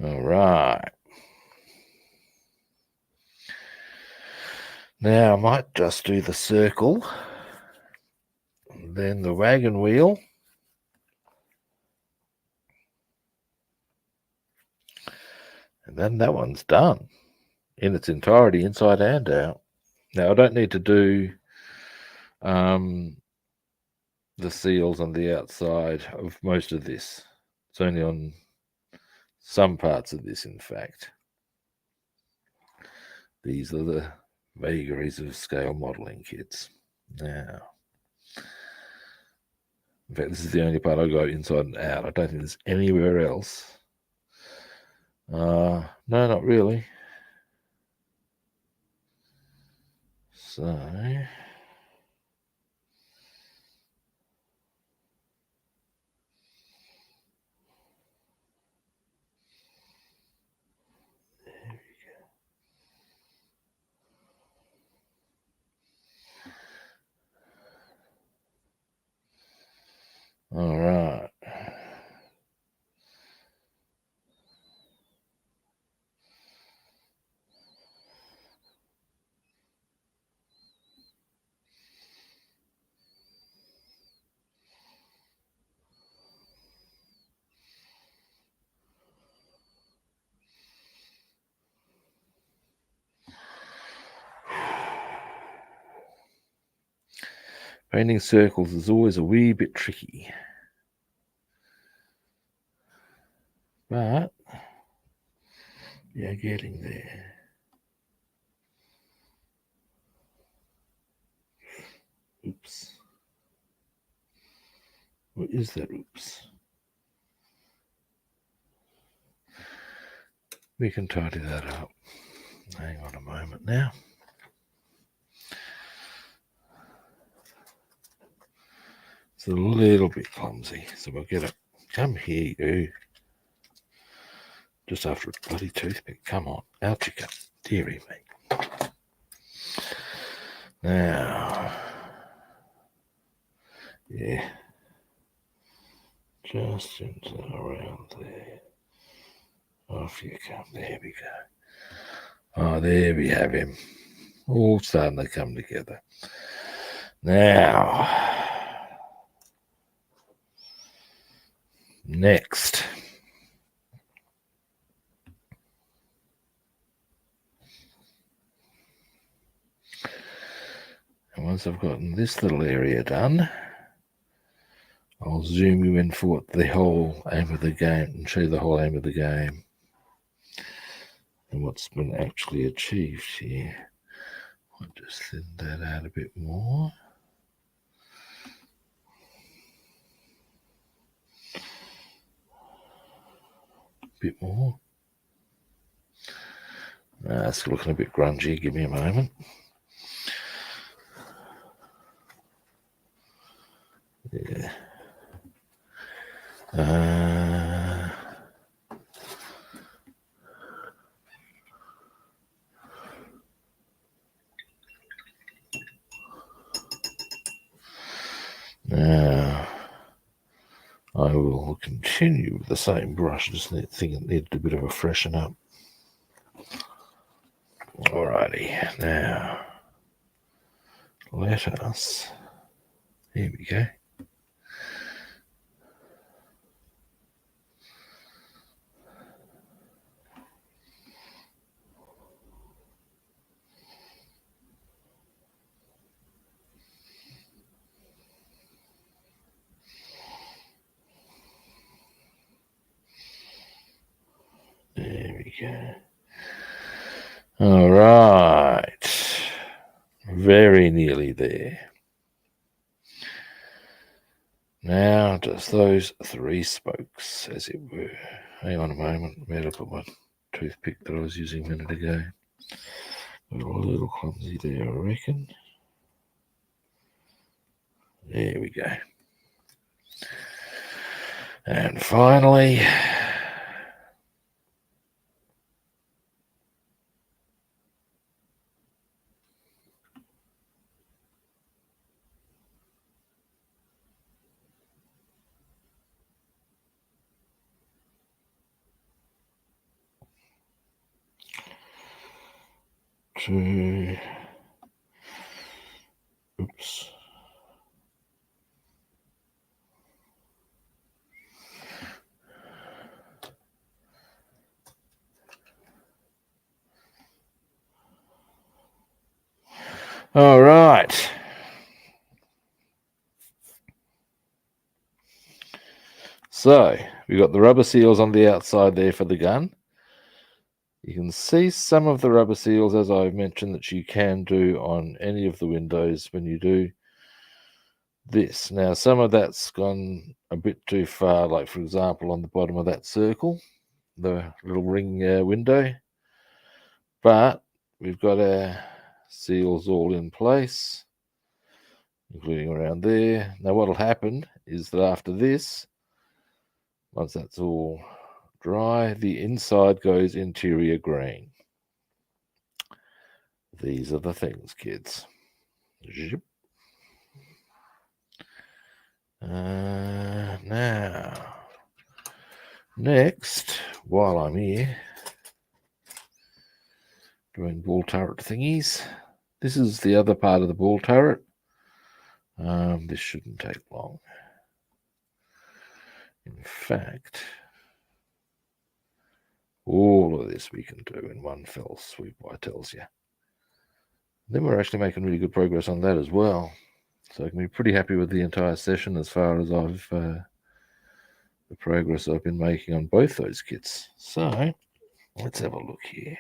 All right. Now I might just do the circle, then the wagon wheel, and then that one's done in its entirety, inside and out. Now I don't need to do the seals on the outside of most of this. It's only on some parts of this, in fact. These are the vagaries of scale modelling, kids. Now, in fact, this is the only part I go inside and out. I don't think there's anywhere else. No, not really. So... All right. Painting circles is always a wee bit tricky. But you're getting there. Oops. What is that? Oops. We can tidy that up. Hang on a moment now. It's a little bit clumsy, so we'll get it. Come here, you. Just after a bloody toothpick. Come on. Out you come. Dearie me. Now. Yeah. Just into around there. Off you come. There we go. Oh, there we have him. All starting to come together. Now. Next. And once I've gotten this little area done, I'll zoom you in for what the whole aim of the game and show you the whole aim of the game and what's been actually achieved here. I'll just thin that out a bit more. bit more. It's looking a bit grungy. Give me a moment. Yeah. Now, I will continue with the same brush. Just think it needed a bit of a freshen up. Alrighty, now let us. Here we go. There we go. All right. Very nearly there. Now, just those three spokes, as it were. Hang on a moment. I better put my toothpick that I was using a minute ago. Got a little clumsy there, I reckon. There we go. And finally, oops. All right. So we've got the rubber seals on the outside there for the gun. You can see some of the rubber seals, as I've mentioned, that you can do on any of the windows when you do this. Now, some of that's gone a bit too far, like, for example, on the bottom of that circle, the little ring window. But we've got our seals all in place, including around there. Now, what will happen is that after this, once that's all dry, the inside goes interior green. These are the things, kids. Now, next, while I'm here doing ball turret thingies, this is the other part of the ball turret. This shouldn't take long. In fact, all of this we can do in one fell swoop, I tells you. Then we're actually making really good progress on that as well. So I can be pretty happy with the entire session as far as the progress I've been making on both those kits. So let's have a look here.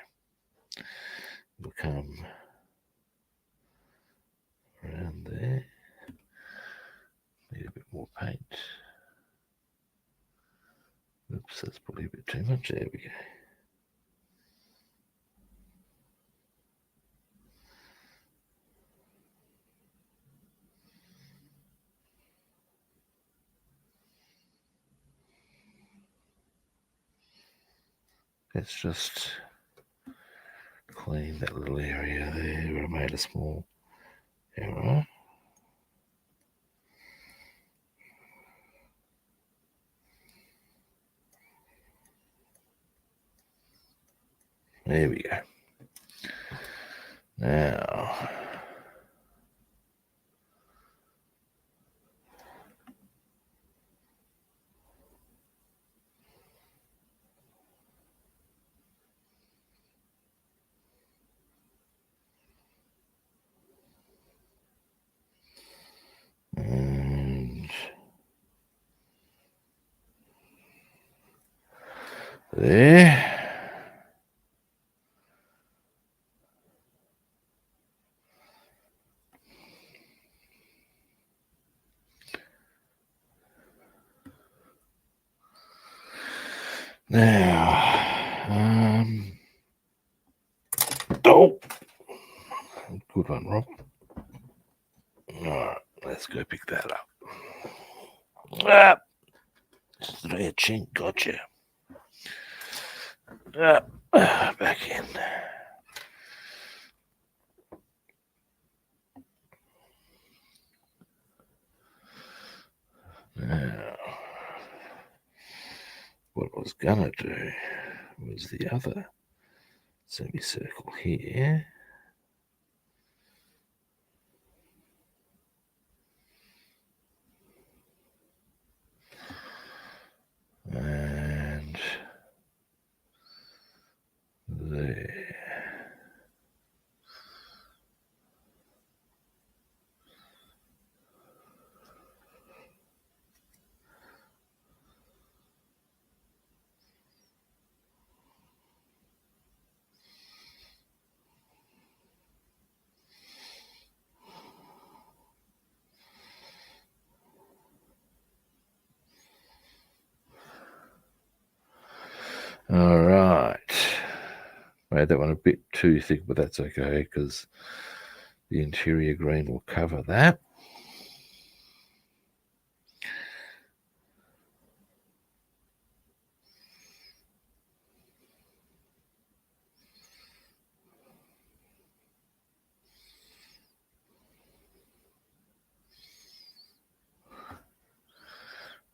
We'll come around there. Need a bit more paint. Oops, that's probably a bit too much. There we go. Let's just clean that little area there where I made a small error. There we go. Now, and there. Now, oh, good one, Rob. All right, let's go pick that up. Ah, straight chin, gotcha. Back in. Now, what I was gonna do was the other semicircle here. And there. All right. Made that one a bit too thick, but that's okay because the interior green will cover that.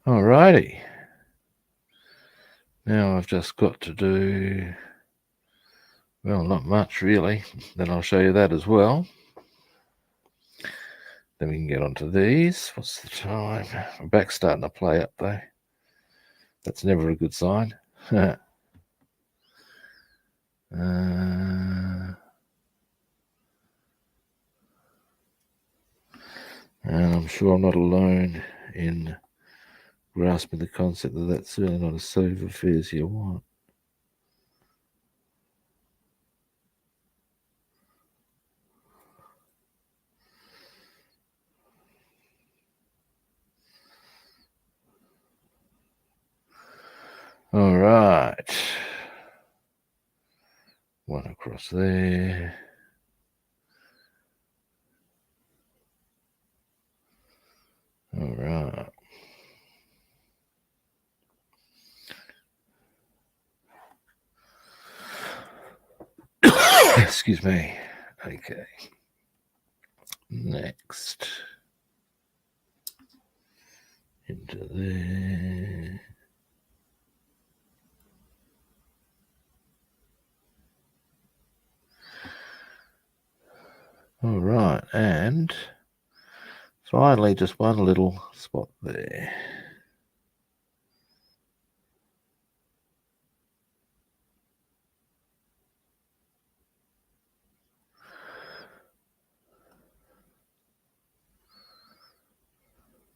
Alrighty. Now I've just got to do, well, not much really. Then I'll show you that as well. Then we can get onto these. What's the time? My back's starting to play up though. That's never a good sign. And I'm sure I'm not alone in grasping the concept that that's certainly not as safe a fit as you want. All right. One across there. All right. Excuse me. Okay. Next. Into there. All right. And finally, just one little spot there.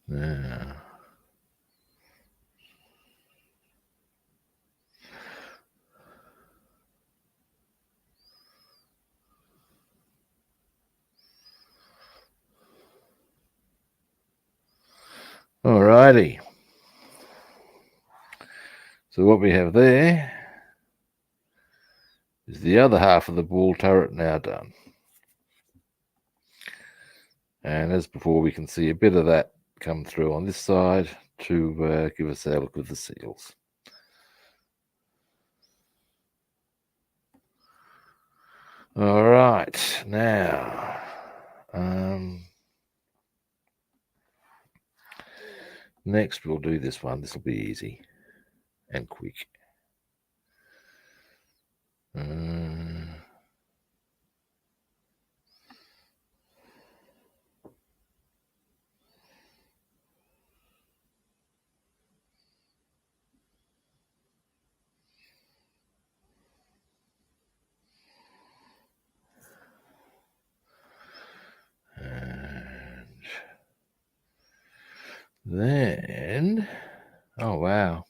Now, alrighty. So what we have there is the other half of the ball turret now done. And as before, we can see a bit of that come through on this side to give us our look of the seals. All right, now, next we'll do this one. This will be easy and quick. Then, oh wow,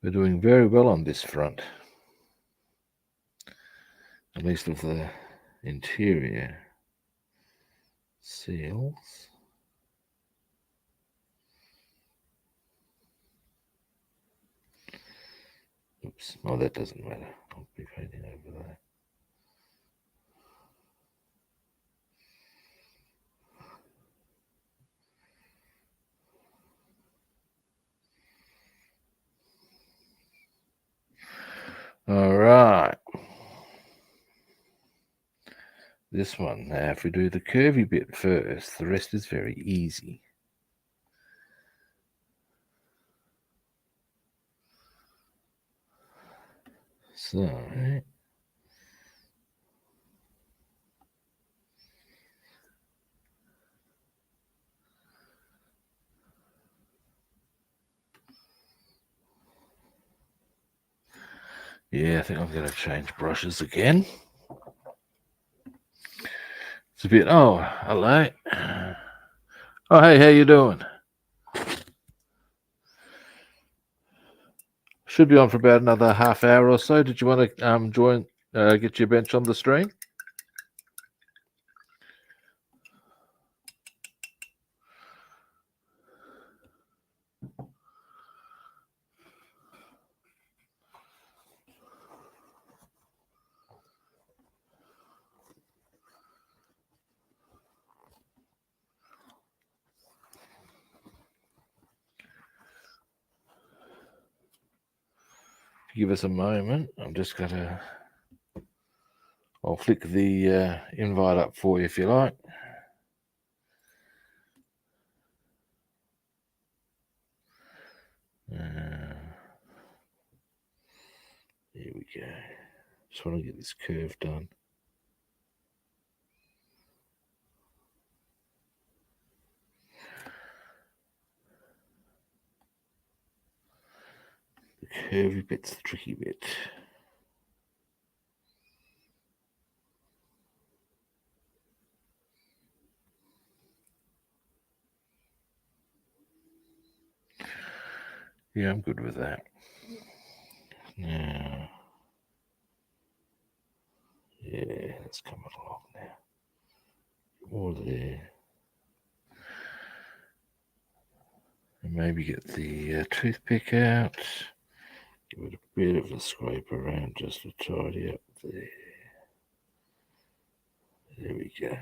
we're doing very well on this front, at least of the interior seals. Oops. Oh, that doesn't matter. I'll be painting over there. All right. This one, now if we do the curvy bit first, the rest is very easy. So, yeah, I think I'm going to change brushes again. It's a bit, oh, hello. Oh, hey, how you doing? Should be on for about another half hour or so. Did you want to join, get your bench on the stream? Give us a moment. I'm just going to, I'll flick the invite up for you if you like. Here we go. Just want to get this curve done. The curvy bit's the tricky bit. Yeah, I'm good with that. Now, yeah, it's coming along now. More there. And maybe get the toothpick out. Give it a bit of a scrape around just to tidy up there. There we go.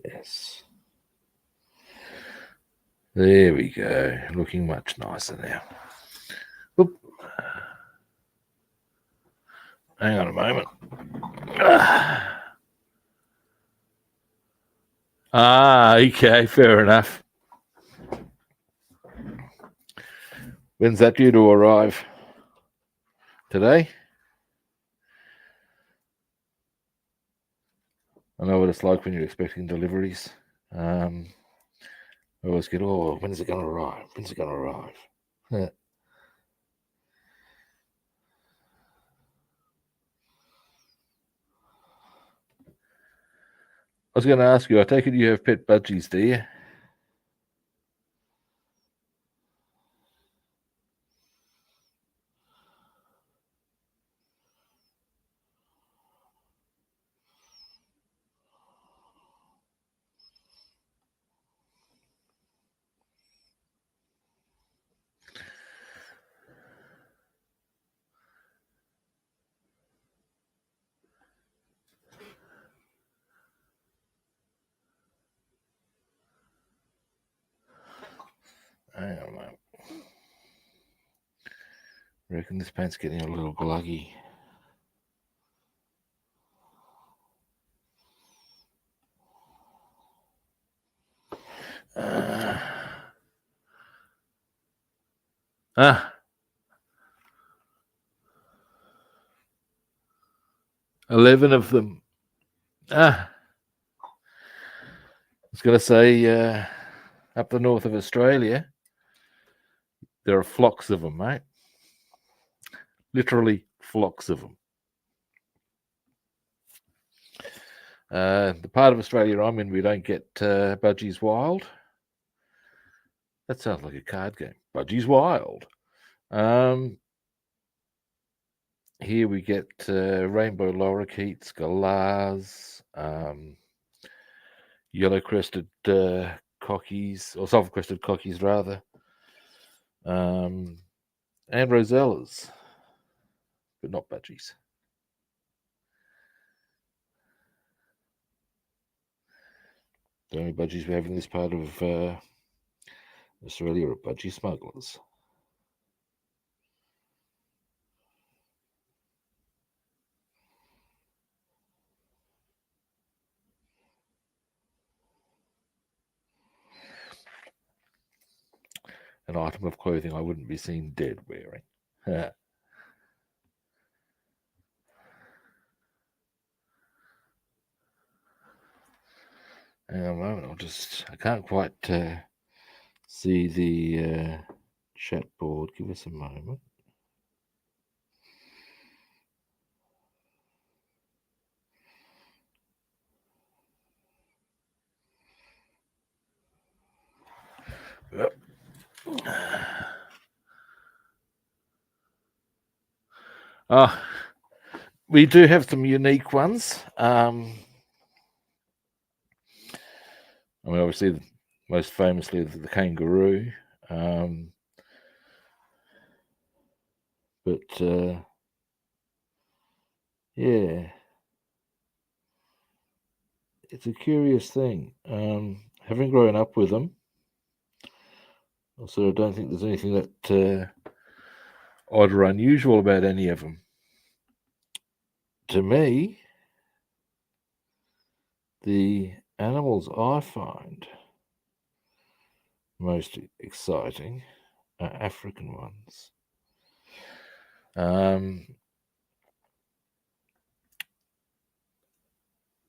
Yes. There we go. Looking much nicer now. Oop. Hang on a moment. Okay, fair enough. When's that due to arrive? Today? I know what it's like when you're expecting deliveries. I always get, oh, when's it going to arrive? When's it going to arrive? Yeah. I was going to ask you, I take it you have pet budgies, do you? Hang on a moment. I reckon this paint's getting a little gluggy. Ah. 11 of them. I was going to say, up the north of Australia, there are flocks of them, mate. Literally flocks of them. The part of Australia I'm in, we don't get budgies wild. That sounds like a card game. Budgies wild. Here we get rainbow lorikeets, galahs, yellow-crested cockies, or sulphur-crested cockies rather. and rosellas, but not budgies. The only budgies we have in this part of Australia are budgie smugglers. An item of clothing I wouldn't be seen dead wearing. Hang on a moment, I can't quite see the chat board. Give us a moment. Yep. We do have some unique ones. I mean, obviously, most famously, the kangaroo. But yeah, it's a curious thing. Having grown up with them, also, I don't think there's anything that odd or unusual about any of them. To me, the animals I find most exciting are African ones.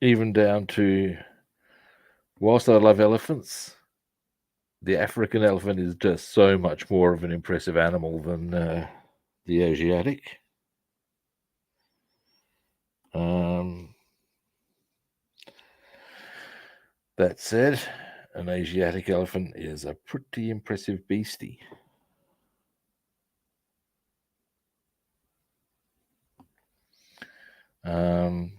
Even down to, whilst I love elephants, the African elephant is just so much more of an impressive animal than the Asiatic. That said, an Asiatic elephant is a pretty impressive beastie. I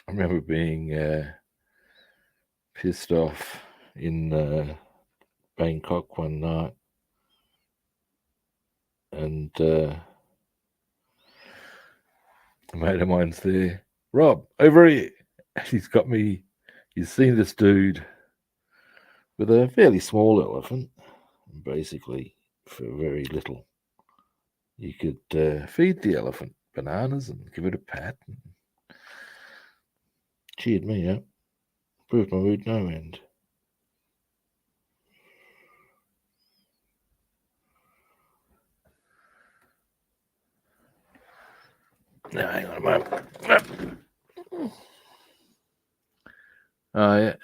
remember being pissed off in Bangkok one night, and a mate of mine's there. Rob, over here. He's seen this dude with a fairly small elephant. Basically, for very little, you could feed the elephant bananas and give it a pat. And cheered me up. Improved my mood no end. Now, hang on a moment. Oh, yeah.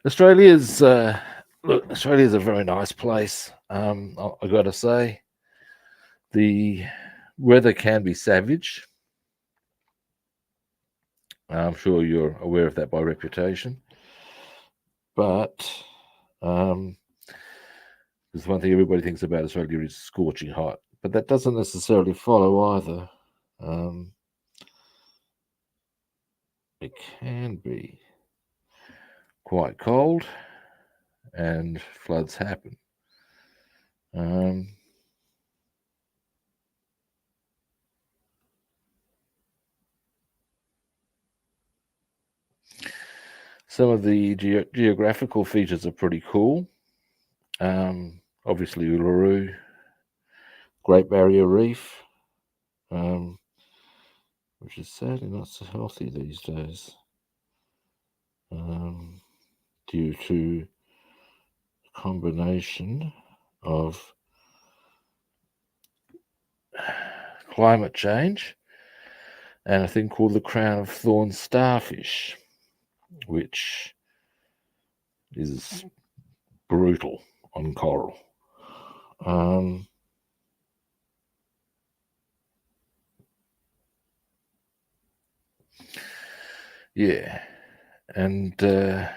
Australia's a very nice place. I got to say, the weather can be savage. I'm sure you're aware of that by reputation. But there's one thing everybody thinks about Australia is scorching hot, but that doesn't necessarily follow either. It can be quite cold, and floods happen. Some of the geographical features are pretty cool. Obviously, Uluru, Great Barrier Reef, which is sadly not so healthy these days, due to a combination of climate change and a thing called the crown of thorns starfish, which is brutal on coral. Yeah, and but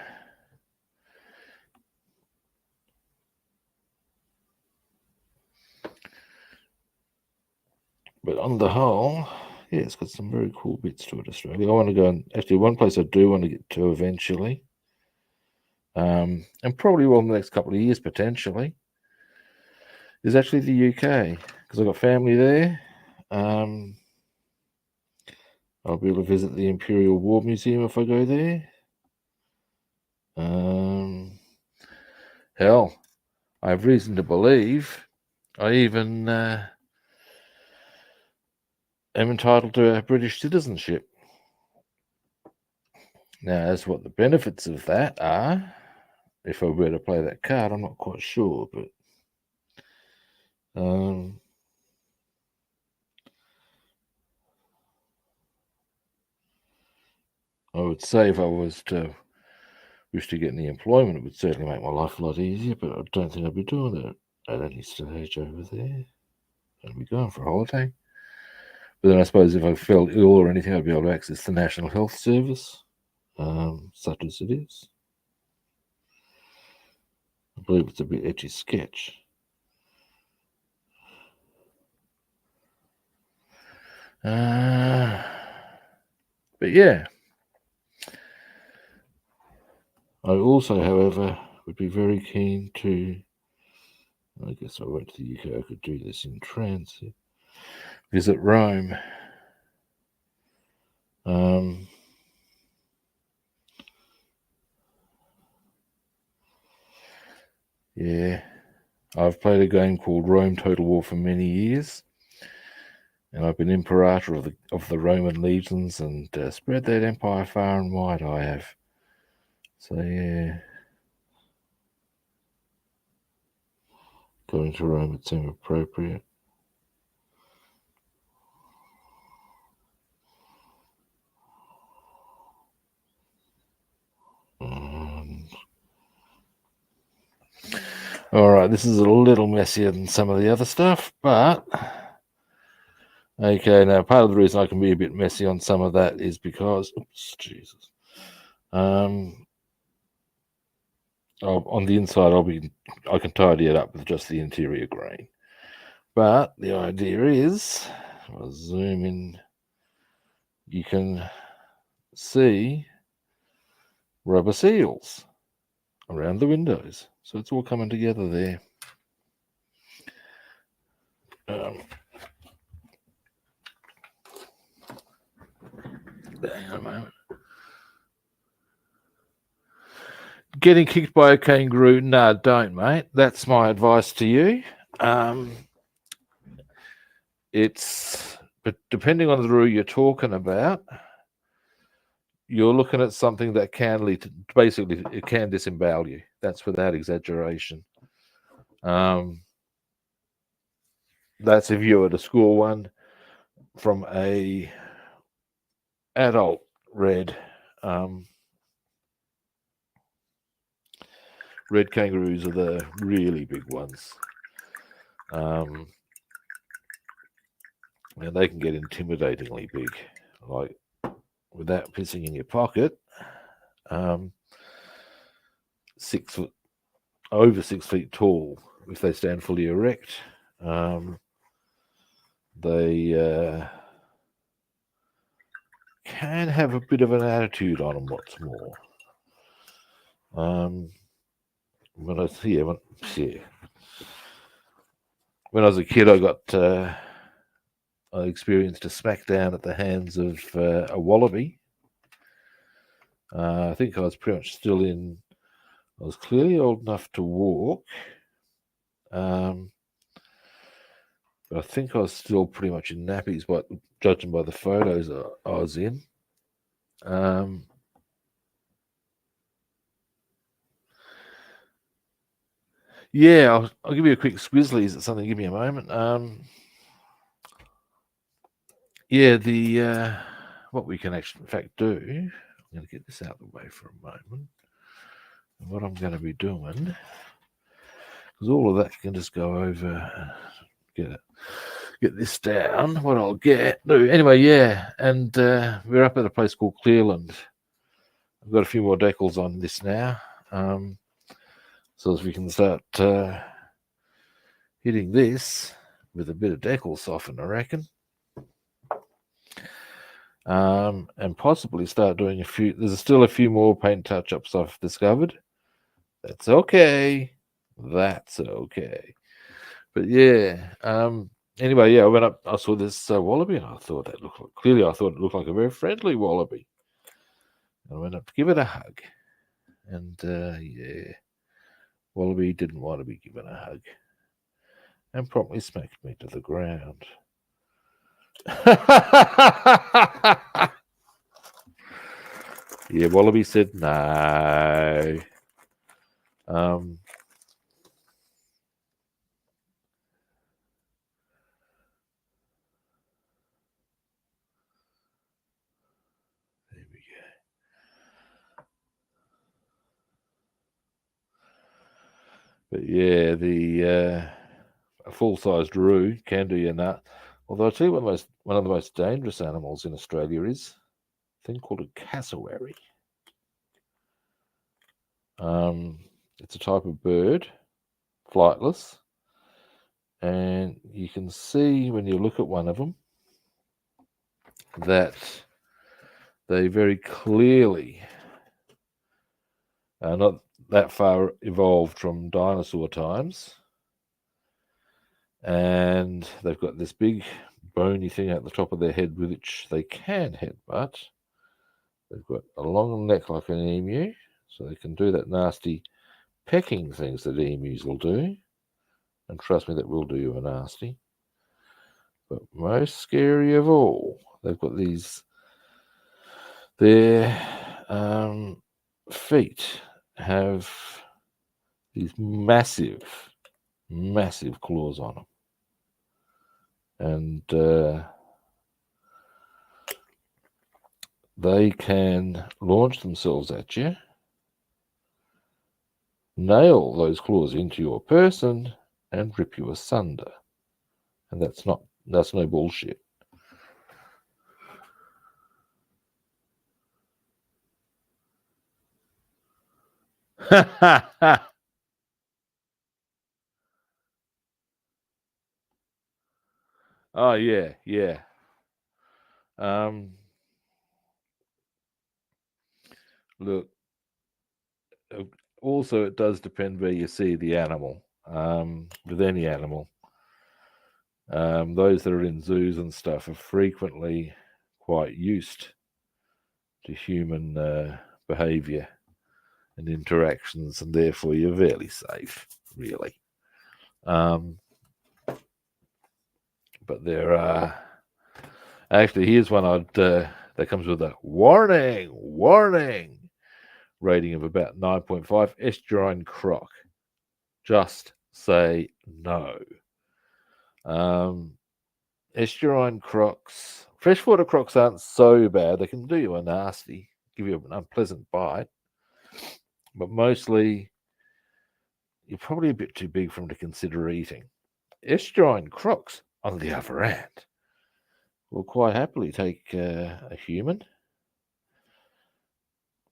on the whole, yeah, it's got some very cool bits to it, Australia. I want to go, and actually one place I do want to get to eventually and probably will in the next couple of years potentially, is actually the UK, because I've got family there. I'll be able to visit the Imperial War Museum if I go there. Hell, I have reason to believe I even am entitled to a British citizenship. Now, as what the benefits of that are, if I were to play that card, I'm not quite sure, but I would say if I was to wish to get any employment, it would certainly make my life a lot easier, but I don't think I'd be doing it at any stage over there. I'd be going for a holiday. But then I suppose if I felt ill or anything, I'd be able to access the National Health Service, such as it is. I believe it's a bit etchy sketch. But yeah. I also, however, would be very keen to, I guess I went to the UK, I could do this in transit, visit Rome. Yeah, I've played a game called Rome Total War for many years, and I've been Imperator of the Roman legions and spread that empire far and wide. I have. So yeah, going to Rome would seem appropriate. All right, this is a little messier than some of the other stuff, but okay. Now, part of the reason I can be a bit messy on some of that is because, oops, Jesus. On the inside, I can tidy it up with just the interior grain. But the idea is, I'll zoom in. You can see rubber seals around the windows. So it's all coming together there. Hang on a moment. Getting kicked by a kangaroo? No, don't, mate. That's my advice to you. But depending on the rule you're talking about, you're looking at something that can lead to, basically, it can disembowel you. That's without exaggeration. That's if you were to score one from a adult red. Red kangaroos are the really big ones. And they can get intimidatingly big, like without pissing in your pocket. 6 foot, over 6 feet tall, if they stand fully erect. They can have a bit of an attitude on them, what's more. When I was a kid, I experienced a smackdown at the hands of a wallaby. I think I was pretty much I was clearly old enough to walk. But I think I was still pretty much in nappies, but judging by the photos I was in. Yeah, I'll give you a quick squizzly. Is it something? Give me a moment. Yeah, what we can actually, in fact, do. I'm going to get this out of the way for a moment. And what I'm going to be doing, because all of that can just go over. Get this down. What I'll do anyway. Yeah, and we're up at a place called Clearland. I've got a few more decals on this now. So as we can start hitting this with a bit of decal soften, I reckon. And possibly start doing there's still a few more paint touch-ups I've discovered. That's okay. That's okay. But yeah, anyway, yeah, I went up, I saw this wallaby, and I thought that looked like, clearly I thought it looked like a very friendly wallaby. I went up to give it a hug, and yeah, wallaby didn't want to be given a hug and promptly smacked me to the ground. Yeah, wallaby said no. Um, there we go. But yeah, the a full-sized roo can do you nut. Although I tell you, one of the most dangerous animals in Australia is a thing called a cassowary. It's a type of bird, flightless, and you can see when you look at one of them that they very clearly are not that far evolved from dinosaur times, and they've got this big bony thing at the top of their head with which they can headbutt. They've got a long neck like an emu, so they can do that nasty pecking things that emus will do. And trust me, that will do you a nasty. But most scary of all, they've got their feet have these massive, massive claws on them. And they can launch themselves at you, nail those claws into your person, and rip you asunder. And that's no bullshit. Oh yeah, yeah. Look, also it does depend where you see the animal. With any animal, those that are in zoos and stuff are frequently quite used to human behaviour and interactions, and therefore you're fairly safe, really. But there are actually, here's one that comes with a warning rating of about 9.5. Estuarine croc. Just say no. Estuarine crocs, freshwater crocs aren't so bad. They can do you a nasty, give you an unpleasant bite, but mostly you're probably a bit too big for them to consider eating. Estuarine crocs, on the other hand, will quite happily take a human,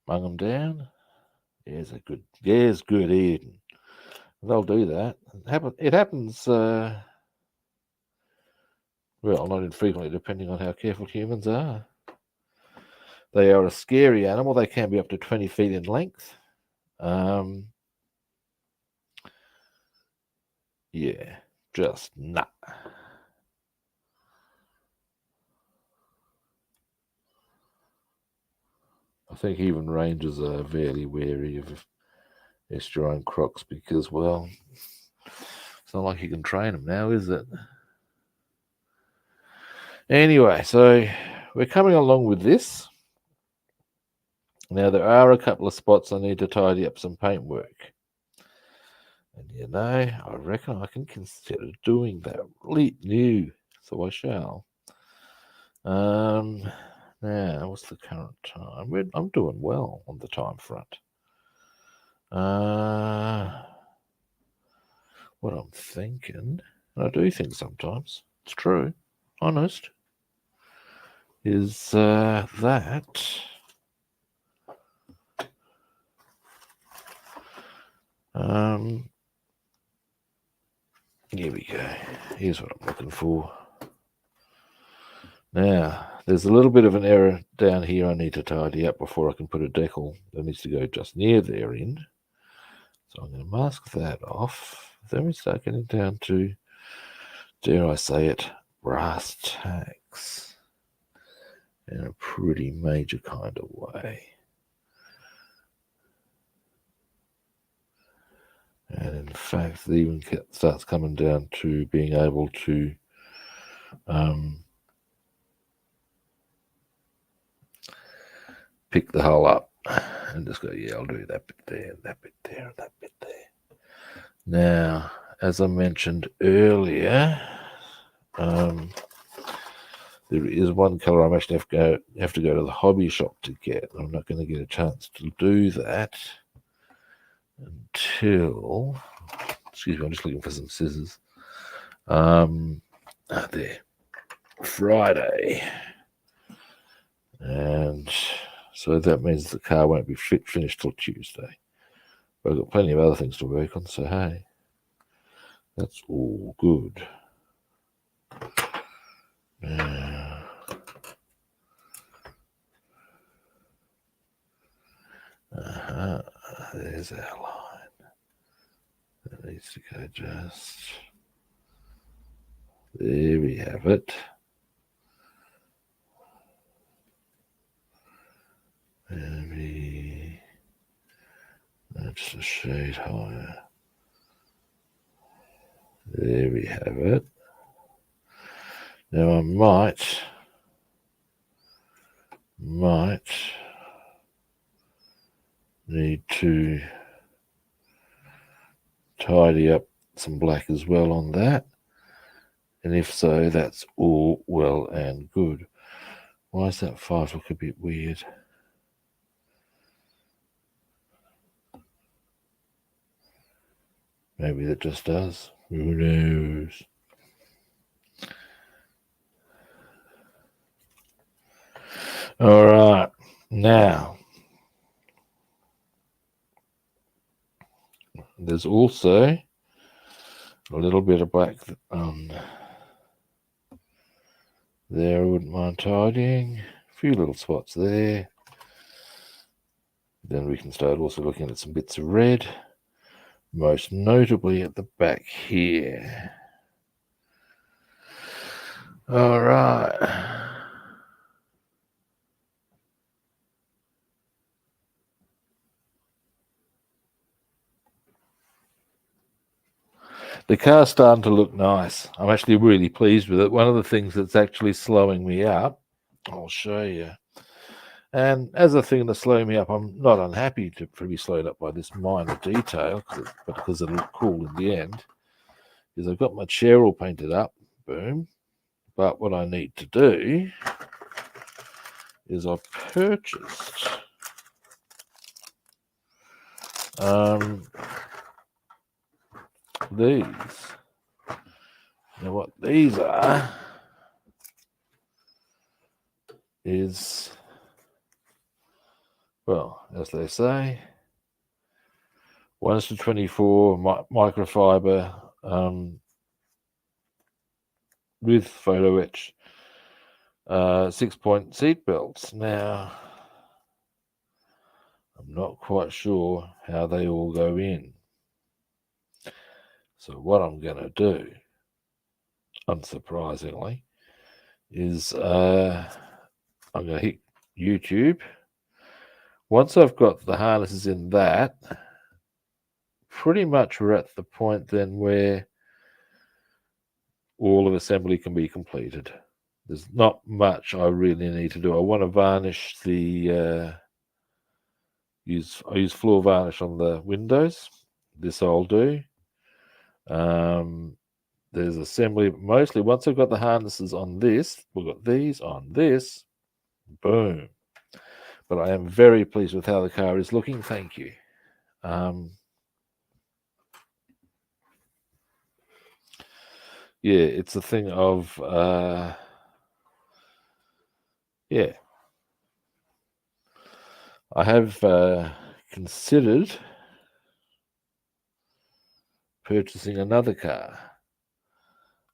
mung them down. There's good eating. They'll do that. It happens, well, not infrequently, depending on how careful humans are. They are a scary animal. They can be up to 20 feet in length. Yeah, just nah. I think even rangers are very wary of estuarine crocs because, well, it's not like you can train them now, is it? Anyway, so we're coming along with this. Now, there are a couple of spots I need to tidy up some paintwork. And you know, I reckon I can consider doing that really new, so I shall. Now, what's the current time? I'm doing well on the time front. What I'm thinking, and I do think sometimes, it's true, honest, is that here we go. Here's what I'm looking for. Now, there's a little bit of an error down here I need to tidy up before I can put a decal that needs to go just near there in. So I'm going to mask that off. Then we start getting down to, dare I say it, brass tacks in a pretty major kind of way. And in fact, it even starts coming down to being able to pick the hole up and just go, yeah, I'll do that bit there, that bit there, and that bit there. Now, as I mentioned earlier, there is one colour I'm actually have to go to the hobby shop to get. I'm not going to get a chance to do that until, excuse me, I'm just looking for some scissors. There, Friday. And so that means the car won't be finished till Tuesday. But I've got plenty of other things to work on, so hey, that's all good. Now, there's our line. That needs to go just there. We have it. Maybe that's a shade higher. There we have it. Now I might need to tidy up some black as well on that. And if so, that's all well and good. Why does that 5 look a bit weird? Maybe that just does. Who knows? All right. Now, there's also a little bit of black on there. I wouldn't mind tidying. A few little spots there. Then we can start also looking at some bits of red, most notably at the back here. All right. The car's starting to look nice. I'm actually really pleased with it. One of the things that's actually slowing me up, I'll show you. And as a thing that's slowing me up, I'm not unhappy to be slowed up by this minor detail, because it'll look cool in the end, is I've got my chair all painted up, boom. But what I need to do is I've purchased these. Now what these are is, well, as they say, 1:24 microfiber with photo etch 6-point seat belts. Now, I'm not quite sure how they all go in. So what I'm going to do, unsurprisingly, is I'm going to hit YouTube. Once I've got the harnesses in that, pretty much we're at the point then where all of assembly can be completed. There's not much I really need to do. I want to varnish the I use floor varnish on the windows. This I'll do. There's assembly, but mostly once I've got the harnesses on this, we've got these on this, boom. But I am very pleased with how the car is looking. Thank you. Yeah, it's a thing of, yeah. I have considered purchasing another car.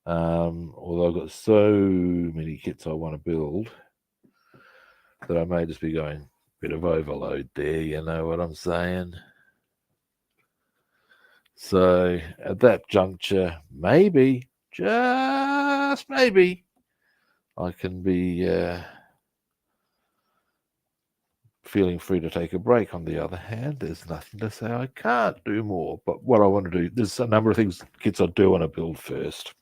Although I've got so many kits I want to build that I may just be going a bit of overload there, you know what I'm saying? So at that juncture, maybe, just maybe, I can be feeling free to take a break. On the other hand, there's nothing to say I can't do more. But what I want to do, there's a number of things, kits I do want to build first.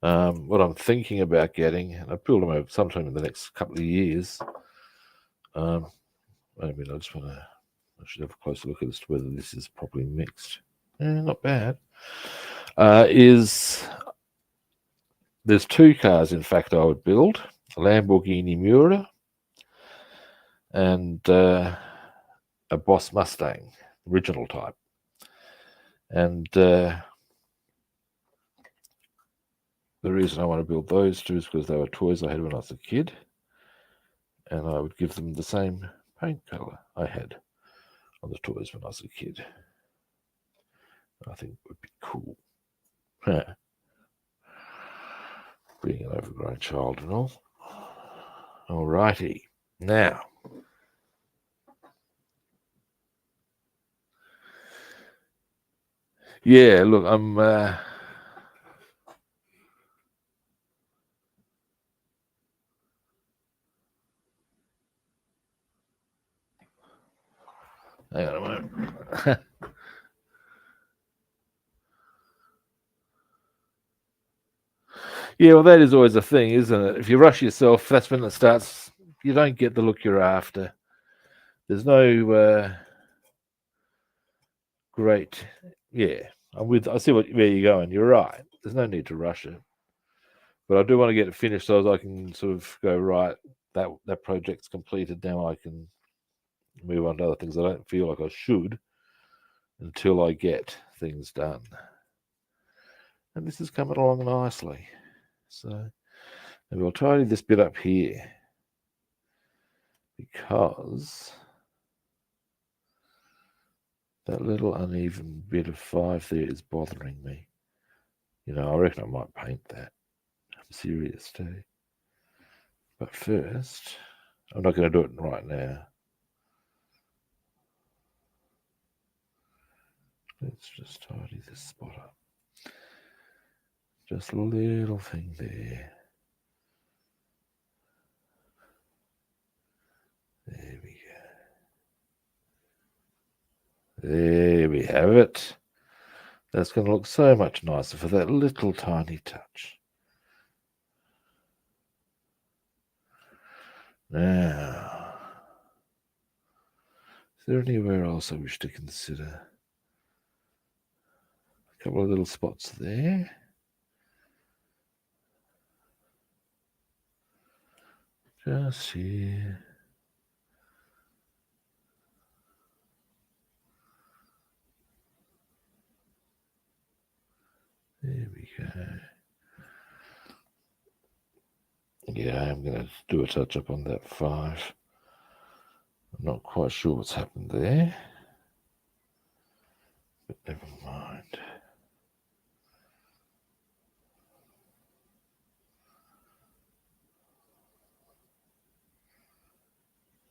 What I'm thinking about getting, and I'll build them over sometime in the next couple of years. Wait a minute, I should have a closer look as to whether this is properly mixed. Not bad. There's two cars, in fact, I would build: a Lamborghini Miura and a Boss Mustang, original type. And the reason I want to build those two is because they were toys I had when I was a kid, and I would give them the same paint color I had on the toys when I was a kid. I think it would be cool. Being an overgrown child and all. Alrighty. Now, yeah, look, I'm hang on a moment. Yeah, well, that is always a thing, isn't it? If you rush yourself, that's when it starts. You don't get the look you're after. There's no great. Yeah, I see where you're going. You're right. There's no need to rush it, but I do want to get it finished so as I can sort of go right. That project's completed. Now I can move on to other things. I don't feel like I should until I get things done. And this is coming along nicely. So maybe I'll tidy this bit up here because that little uneven bit of 5 there is bothering me. You know, I reckon I might paint that. I'm serious too. But first, I'm not going to do it right now. Let's just tidy this spot up. Just a little thing there. There we go. There we have it. That's going to look so much nicer for that little tiny touch. Now, is there anywhere else I wish to consider? A couple of little spots there. Just here. There we go. Yeah, I'm going to do a touch up on that 5. I'm not quite sure what's happened there, but never mind.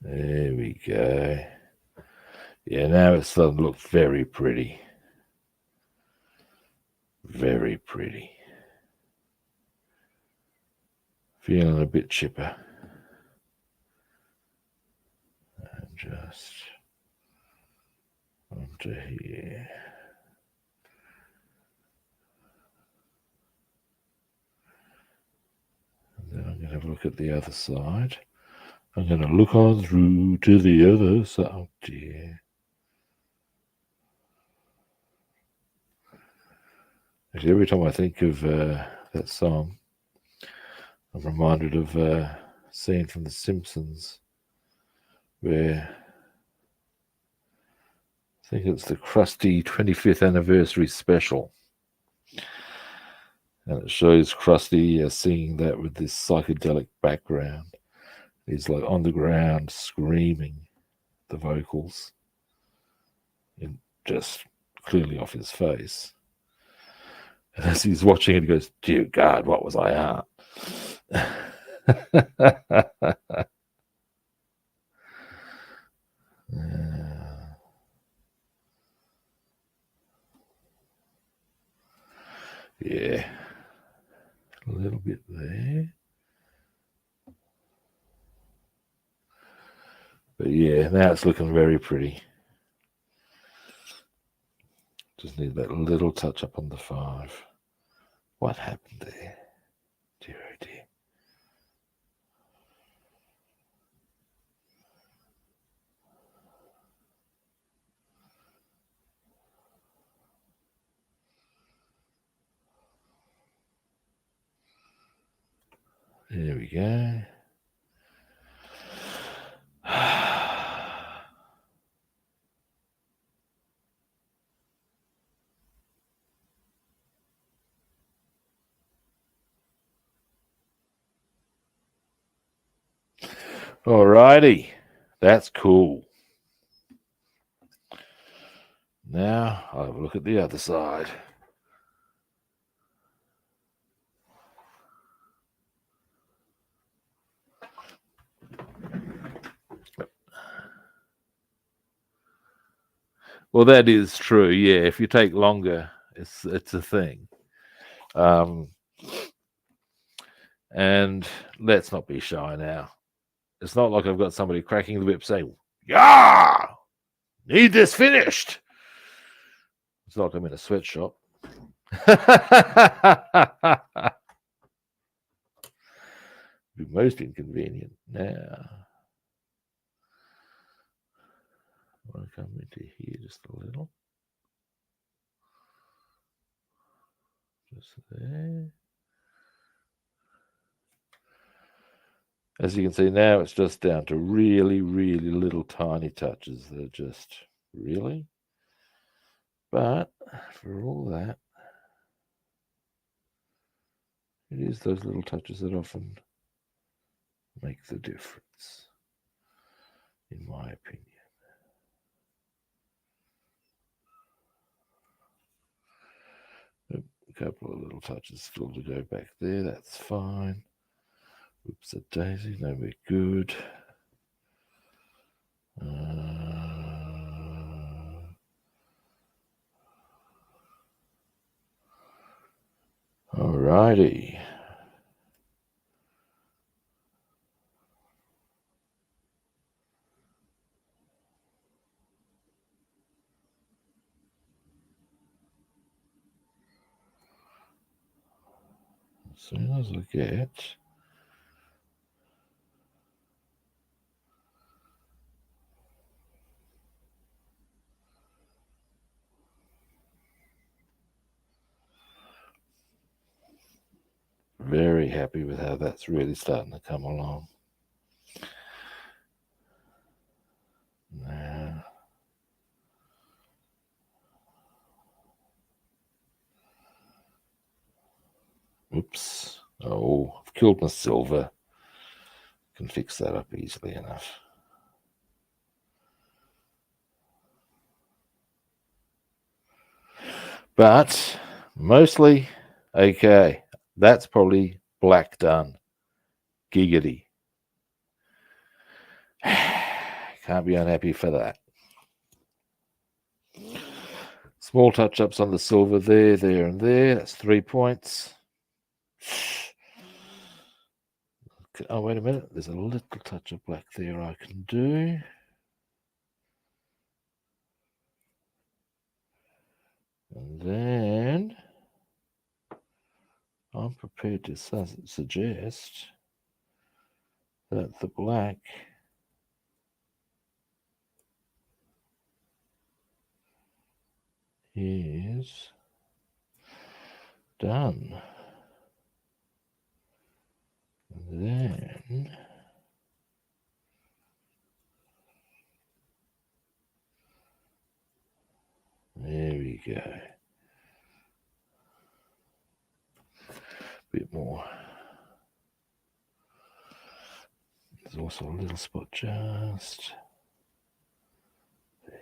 There we go. Yeah, now it's starting to look very pretty. Very pretty. Feeling a bit chipper. And just onto here. And then I'm going to have a look at the other side. I'm going to look on through to the other side. Oh dear. Actually, every time I think of that song, I'm reminded of a scene from The Simpsons where I think it's the Krusty 25th anniversary special. And it shows Krusty singing that with this psychedelic background. He's like on the ground screaming the vocals, and just clearly off his face. And as he's watching it, he goes, "Dear God, what was I at?" But yeah, now it's looking very pretty. Just need that little touch up on the 5. What happened there? Dear oh dear. There we go. Alrighty, that's cool. Now I'll have a look at the other side. Well, that is true. Yeah, if you take longer, it's a thing. And let's not be shy now. It's not like I've got somebody cracking the whip saying, "Yeah, need this finished." It's like I'm in a sweatshop. Be most inconvenient. Now, I want to come into here just a little. Just there. As you can see now, it's just down to really, really little tiny touches. They're just really. But for all that, it is those little touches that often make the difference, in my opinion. A couple of little touches still to go back there. That's fine. Oops, a daisy. No, we're good. Alrighty. As soon as I get very happy with how that's really starting to come along. Now, oops. Oh, I've killed my silver. Can fix that up easily enough. But mostly okay. That's probably black done. Giggity. Can't be unhappy for that. Small touch-ups on the silver there, there, and there. That's 3 points. Oh, wait a minute. There's a little touch of black there I can do. And then I'm prepared to suggest that the black is done. And then there we go. Bit more. There's also a little spot just there.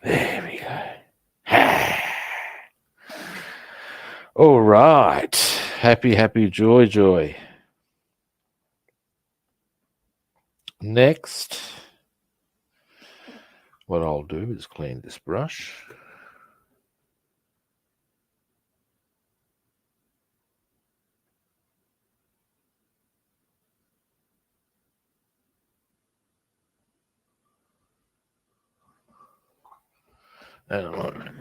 There we go. All right. Happy, happy, joy, joy. Next, what I'll do is clean this brush. Hang on.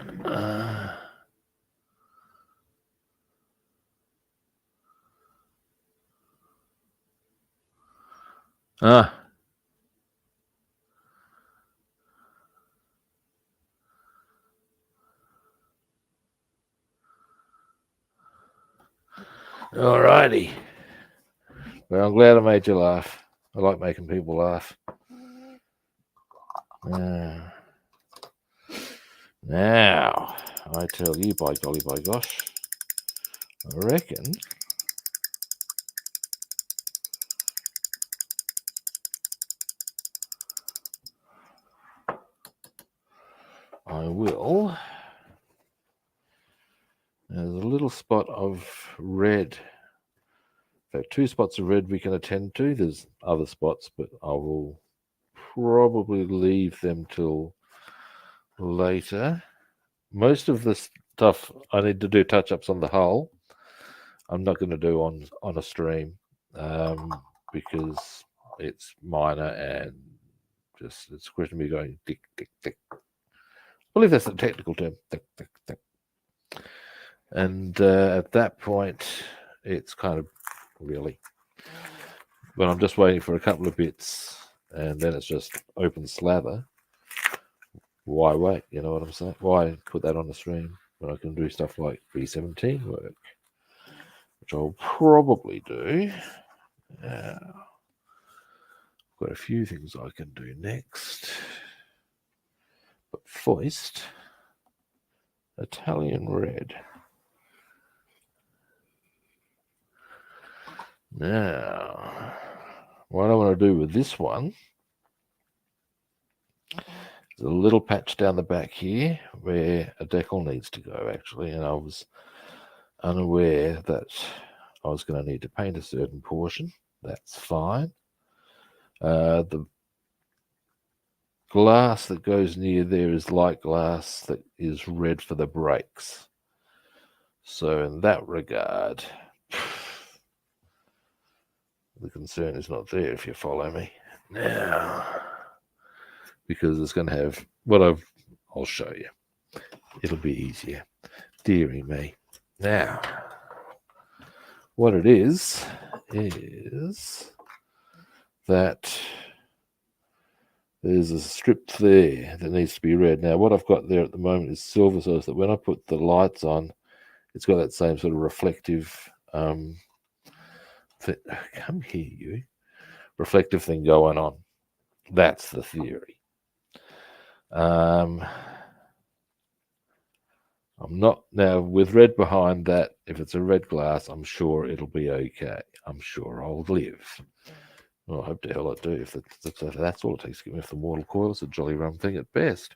Alrighty. Well, I'm glad I made you laugh. I like making people laugh. Now, I tell you, by golly, by gosh, I reckon I will. There's a little spot of red. In fact, 2 spots of red we can attend to. There's other spots, but I will probably leave them till later. Most of the stuff I need to do touch-ups on the hull, I'm not going to do on a stream because it's minor and just it's a question of me going tick, tick, tick. I believe that's the technical term, tick, tick, tick. And at that point, it's kind of really. But I'm just waiting for a couple of bits, and then it's just open slather. Why wait? You know what I'm saying? Why put that on the stream when I can do stuff like B17 work, which I'll probably do. Now, got a few things I can do next. But foist, Italian red. Now, what I want to do with this one is a little patch down the back here where a decal needs to go, actually, and I was unaware that I was going to need to paint a certain portion. That's fine. The glass that goes near there is light glass that is red for the brakes. So in that regard, the concern is not there, if you follow me. Now, because it's going to have I'll show you. It'll be easier. Deary me. Now, what it is that there's a strip there that needs to be red. Now, what I've got there at the moment is silver, so that when I put the lights on, it's got that same sort of reflective come here, you. Reflective thing going on. That's the theory. I'm not now with red behind that. If it's a red glass, I'm sure it'll be okay. I'm sure I'll live. Well, I hope the hell I do. If that's all it takes to get me off the mortal coil, it's a jolly rum thing at best.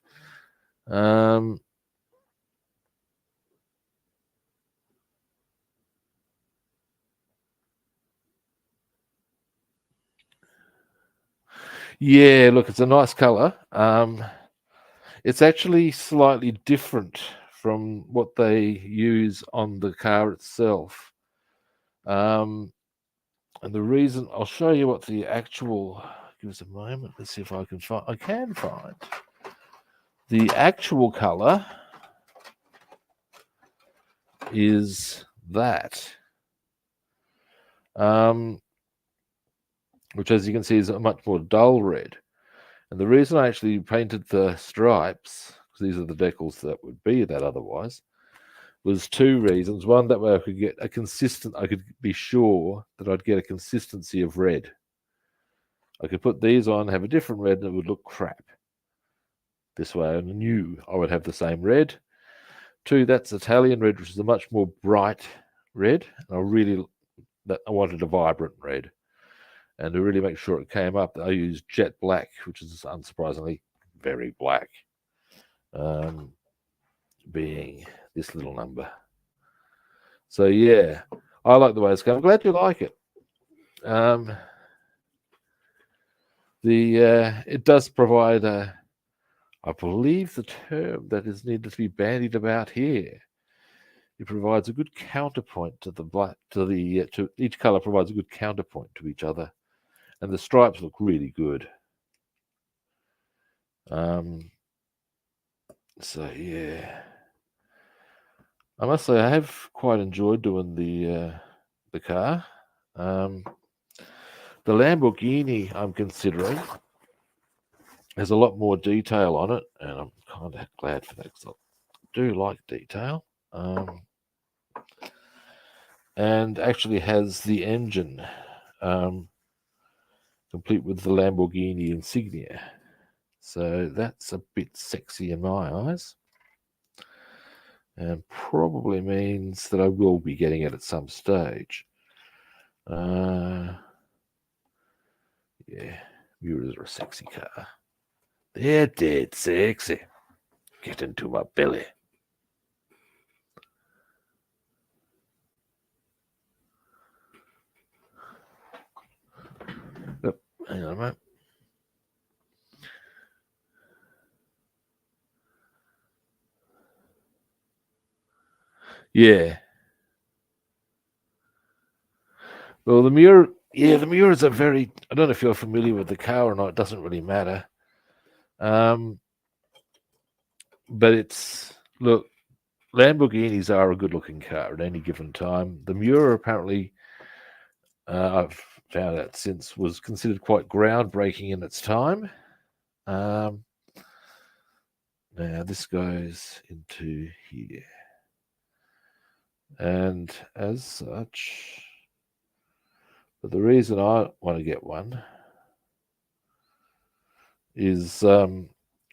Yeah, look, it's a nice color. It's actually slightly different from what they use on the car itself. And the reason, I'll show you what the actual, give us a moment, let's see if I can find the actual color is that. Which, as you can see, is a much more dull red. And the reason I actually painted the stripes, because these are the decals that would be that otherwise, was 2 reasons. One, that way I could get I could be sure that I'd get a consistency of red. I could put these on, have a different red, and it would look crap. This way I knew I would have the same red. 2, that's Italian red, which is a much more bright red. And I wanted a vibrant red. And to really make sure it came up, I used jet black, which is unsurprisingly very black, being this little number. So yeah, I like the way it's going. I'm glad you like it. It does provide I believe the term that is needed to be bandied about here. It provides a good counterpoint to the black, to each color provides a good counterpoint to each other. And the stripes look really good. So yeah, I must say I have quite enjoyed doing the car. The Lamborghini I'm considering has a lot more detail on it, and I'm kind of glad for that because I do like detail. And actually has the engine complete with the Lamborghini insignia. So that's a bit sexy in my eyes, and probably means that I will be getting it at some stage. Yeah, Miuras are a sexy car. They're dead sexy. Get into my belly. Oh, hang on a moment. Yeah. Well, the Miuras are very. I don't know if you're familiar with the car or not. It doesn't really matter. But look, Lamborghinis are a good-looking car at any given time. The Miura apparently, I've found out since, was considered quite groundbreaking in its time. Now this goes into here, and as such, but the reason I want to get one is when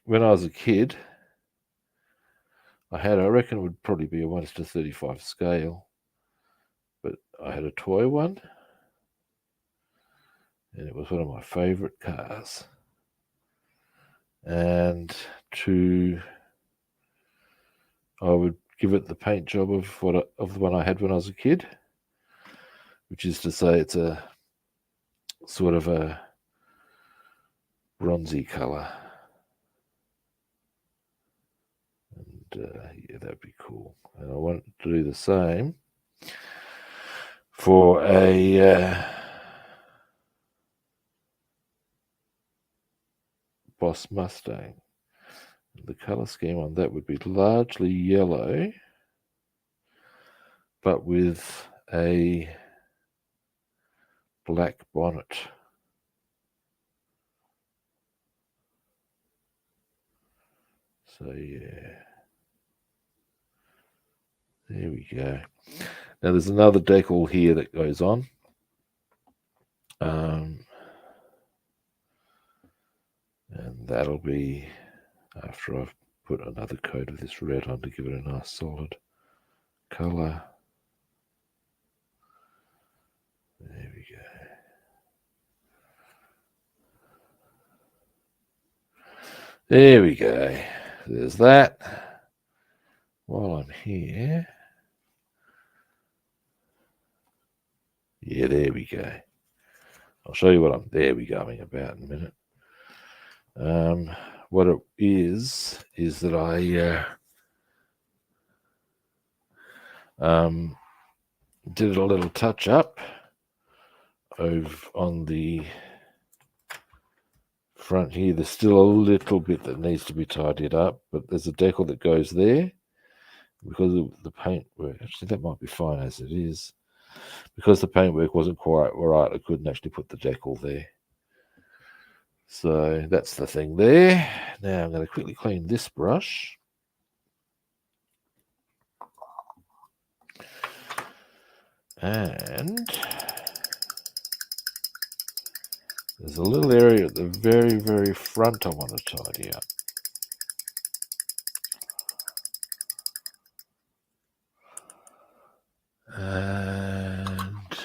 I was a kid, I reckon it would probably be a 1:35 scale, but I had a toy one, and it was one of my favorite cars. And I would give it the paint job of the one I had when I was a kid, which is to say, it's a sort of a bronzy color. And yeah, that'd be cool. And I want to do the same for a Boss Mustang. The color scheme on that would be largely yellow, but with a black bonnet. So yeah, there we go. Now there's another decal here that goes on. And that'll be after I've put another coat of this red on to give it a nice solid color. There we go. There we go. There's that. While I'm here, yeah, there we go. I'll show you what I'm going about in a minute. What it is that I did a little touch up on the front here. There's still a little bit that needs to be tidied up, but there's a decal that goes there because of the paintwork. Actually, that might be fine as it is. Because the paintwork wasn't quite right, I couldn't actually put the decal there. So that's the thing there. Now I'm going to quickly clean this brush. And there's a little area at the very, very front I want to tidy up. And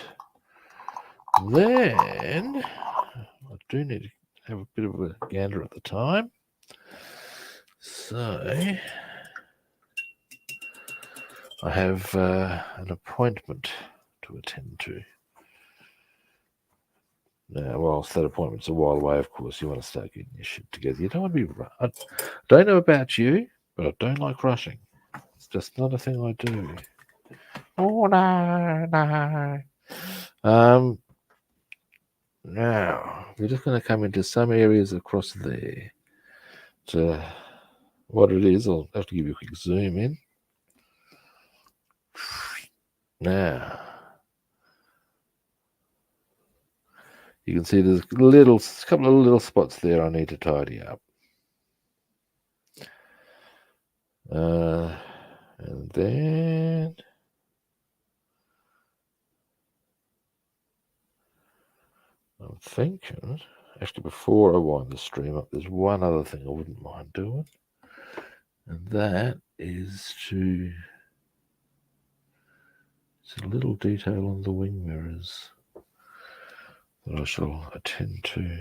then I do need to have a bit of a gander at the time. So I have an appointment to attend to. Now, whilst that appointment's a while away, of course, you want to start getting your shit together. You don't want to be... I don't know about you, but I don't like rushing. It's just not a thing I do. Oh, no. Now, we're just going to come into some areas across there to what it is. I'll have to give you a quick zoom in. Now, you can see there's a couple of little spots there I need to tidy up. And then I'm thinking, actually, before I wind the stream up, there's one other thing I wouldn't mind doing, and that is it's a little detail on the wing mirrors that I shall attend to.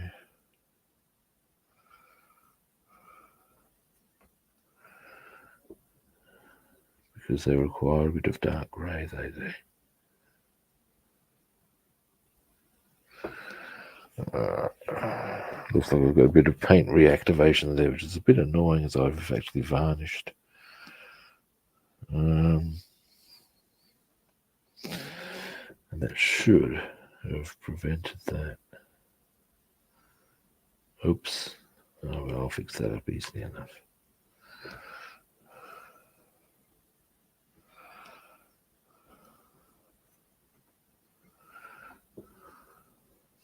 Because they require a bit of dark grey, they do. Looks like I've got a bit of paint reactivation there, which is a bit annoying as I've actually varnished. And that should have prevented that. Oops. Oh, well, I'll fix that up easily enough.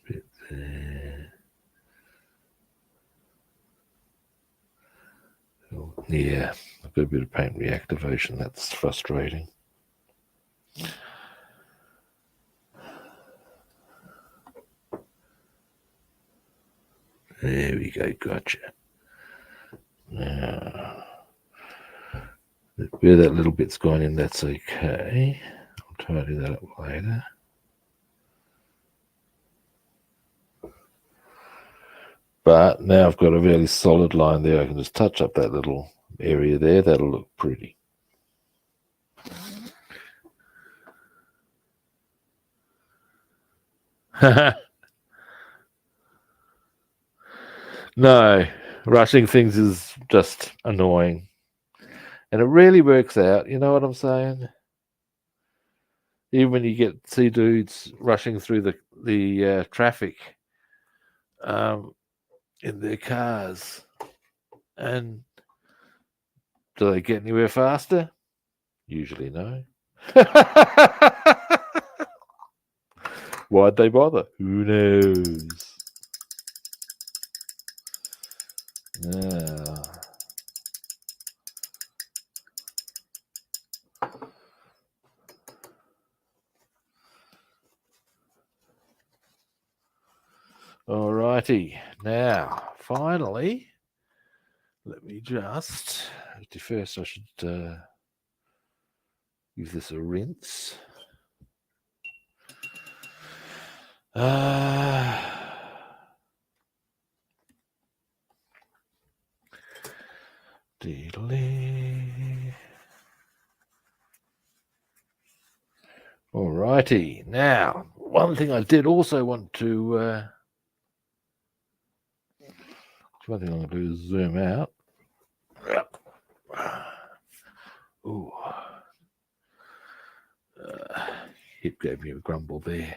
Bit there. Oh, yeah, I've got a bit of paint reactivation. That's frustrating. There we go, gotcha. Now, where that little bit's gone in, that's okay. I'll tidy that up later. But now I've got a really solid line there. I can just touch up that little area there. That'll look pretty. No, rushing things is just annoying. And it really works out, you know what I'm saying? Even when you see dudes rushing through the traffic in their cars, and do they get anywhere faster? Usually no. Why'd they bother? Who knows? Yeah. Alrighty. Now, finally, let me just. First, I should give this a rinse. Alrighty. Now, one thing I did also want to. One thing I'm going to do is zoom out. Ooh. Hip gave me a grumble there.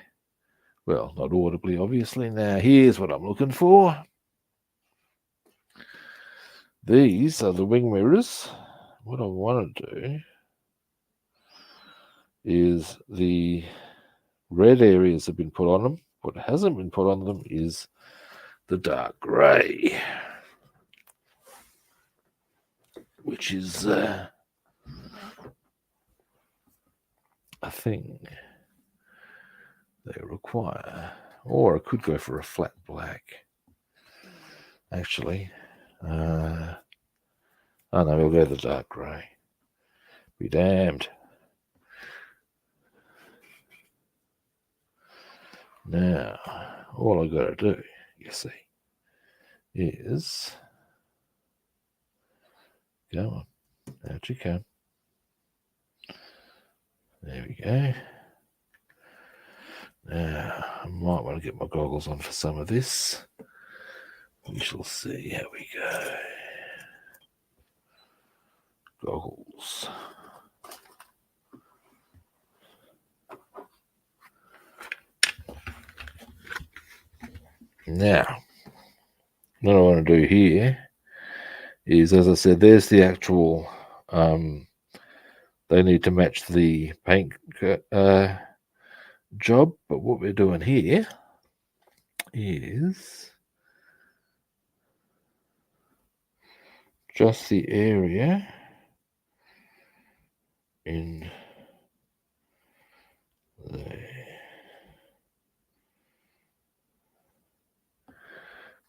Well, not audibly, obviously. Now, here's what I'm looking for. These are the wing mirrors. What I want to do is the red areas have been put on them. What hasn't been put on them is the dark grey, which is a thing they require. Or I could go for a flat black, actually. Oh no, we'll go the dark grey. Be damned. Now, all I've got to do, you see, is go on. Out you come. There we go. Now, I might want to get my goggles on for some of this. We shall see how we go. Goggles. Now, what I want to do here is, as I said, there's the actual, they need to match the paint job, but what we're doing here is just the area in there.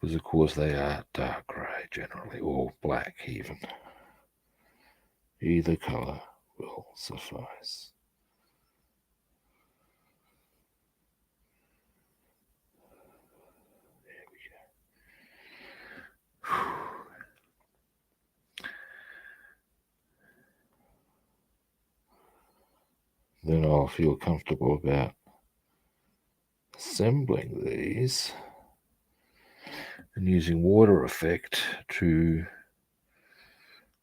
Because of course they are dark grey generally, or black even. Either colour will suffice. There we go. Then I'll feel comfortable about assembling these and using water effect to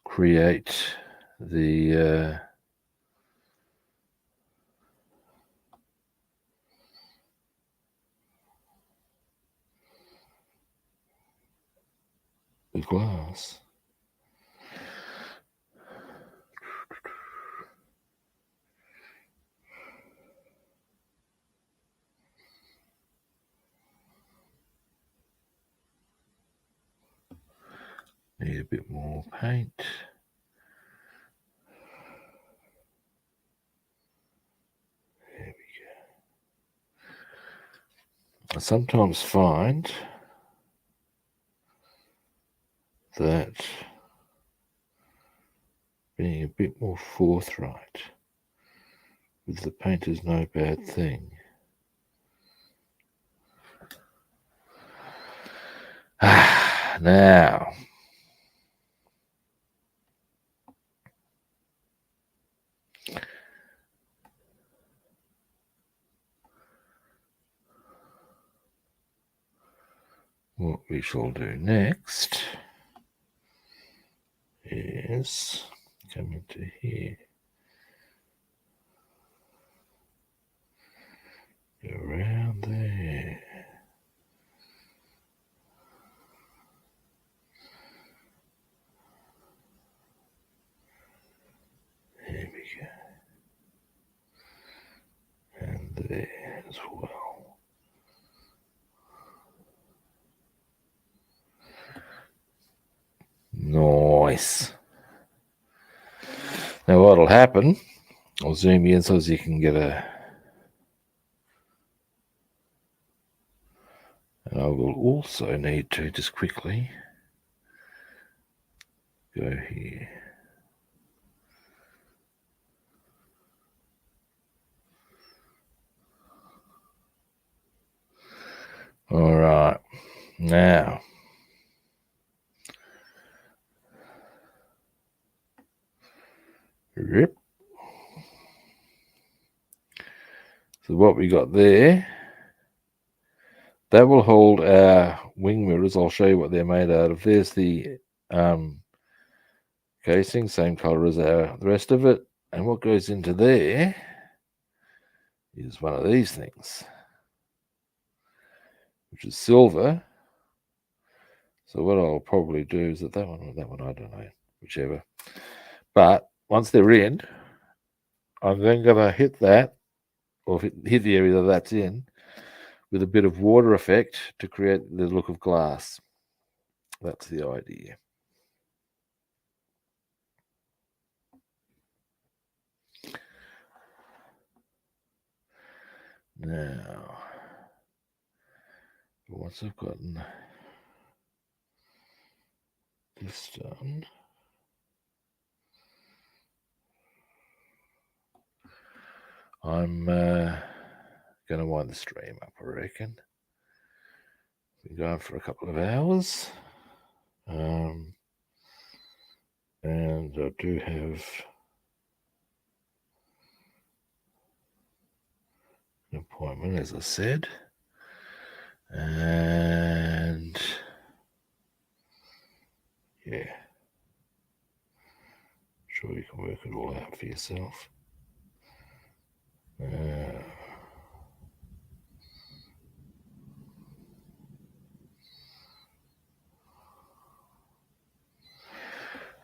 create the glass. Need a bit more paint. There we go. I sometimes find that being a bit more forthright with the paint is no bad thing. Now, what we shall do next is come into here, go around there. There we go. And there as well. Nice. Now what'll happen, I'll zoom in so as you can get a, and I will also need to just quickly go here. All right, now rip. So what we got there, that will hold our wing mirrors. I'll show you what they're made out of. There's the casing, same color as the rest of it. And what goes into there is one of these things, which is silver. So what I'll probably do is that one or that one, I don't know, whichever. But once they're in, I'm then going to hit that, or hit the area that that's in, with a bit of water effect to create the look of glass. That's the idea. Now, once I've gotten this done, I'm going to wind the stream up, I reckon. Been going for a couple of hours. And I do have an appointment, as I said. And yeah, sure you can work it all out for yourself.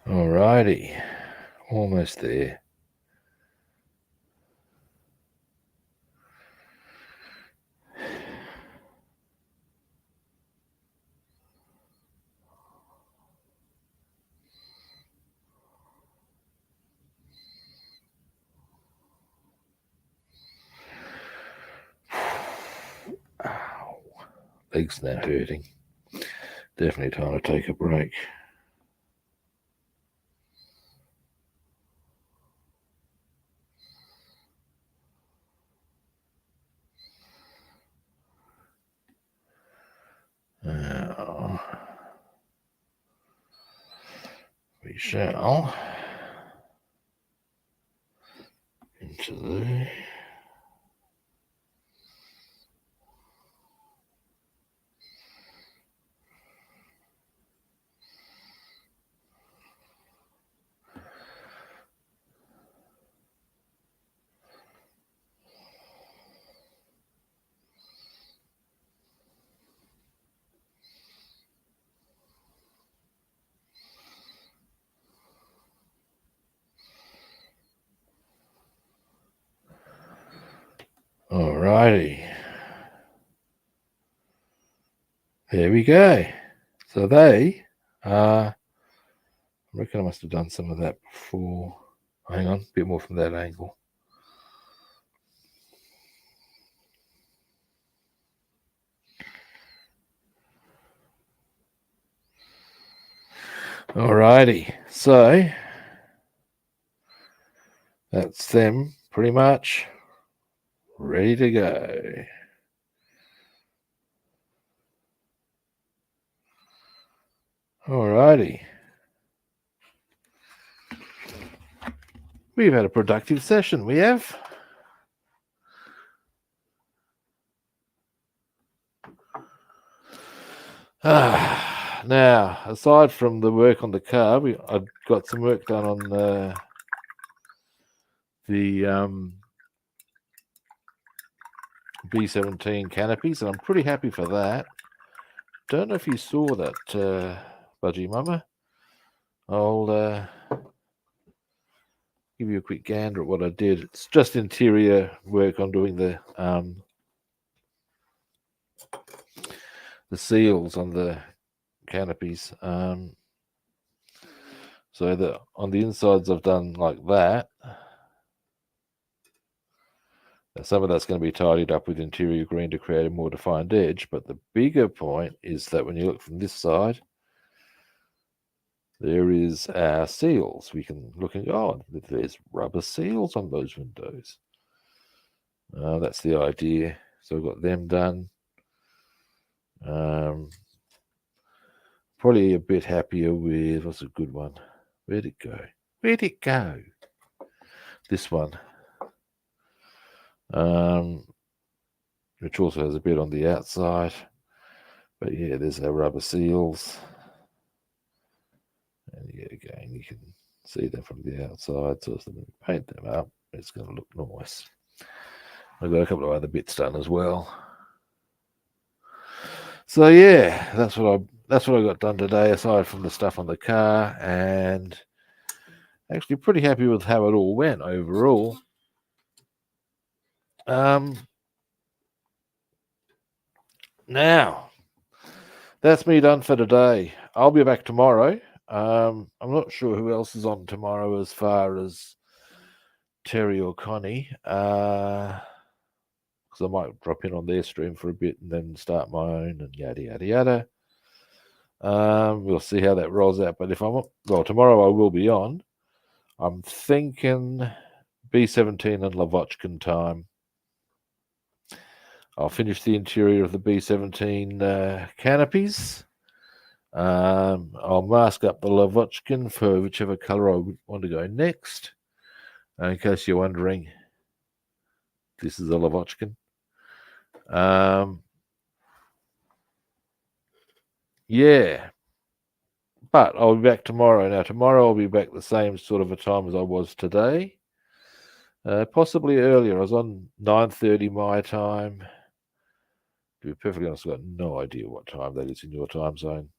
Alrighty, almost there. Ow. Legs now hurting. Definitely time to take a break. Now, we shall into there. Alrighty. There we go. So they I reckon I must have done some of that before. Hang on, a bit more from that angle. Alrighty, so that's them pretty much ready to go. Alrighty. We've had a productive session, we have. Now, aside from the work on the car, I've got some work done on the B17 canopies, and I'm pretty happy for that. Don't know if you saw that, Budgie Mama. I'll give you a quick gander at what I did. It's just interior work on doing the seals on the canopies. So that on the insides I've done like that. Now, some of that's going to be tidied up with interior green to create a more defined edge, but the bigger point is that when you look from this side, there is our seals. We can look and go, oh, there's rubber seals on those windows. That's the idea. So I've got them done. Probably a bit happier with, what's a good one? Where'd it go? Where'd it go? This one. Which also has a bit on the outside. But yeah, there's our rubber seals. And yeah, again, you can see them from the outside. So if we paint them up, it's going to look nice. I've got a couple of other bits done as well. So yeah, that's what I got done today, aside from the stuff on the car, and actually pretty happy with how it all went overall. Now, that's me done for today. I'll be back tomorrow. I'm not sure who else is on tomorrow as far as Terry or Connie, because I might drop in on their stream for a bit and then start my own and yada, yada, yada. We'll see how that rolls out. But tomorrow I will be on. I'm thinking B17 and Lavochkin time. I'll finish the interior of the B17 canopies. I'll mask up the Lavochkin for whichever color I would want to go next. In case you're wondering, this is a Lavochkin. Yeah. But I'll be back tomorrow. Now, tomorrow I'll be back the same sort of a time as I was today. Possibly earlier. I was on 9:30 my time. To be perfectly honest, I've got no idea what time that is in your time zone.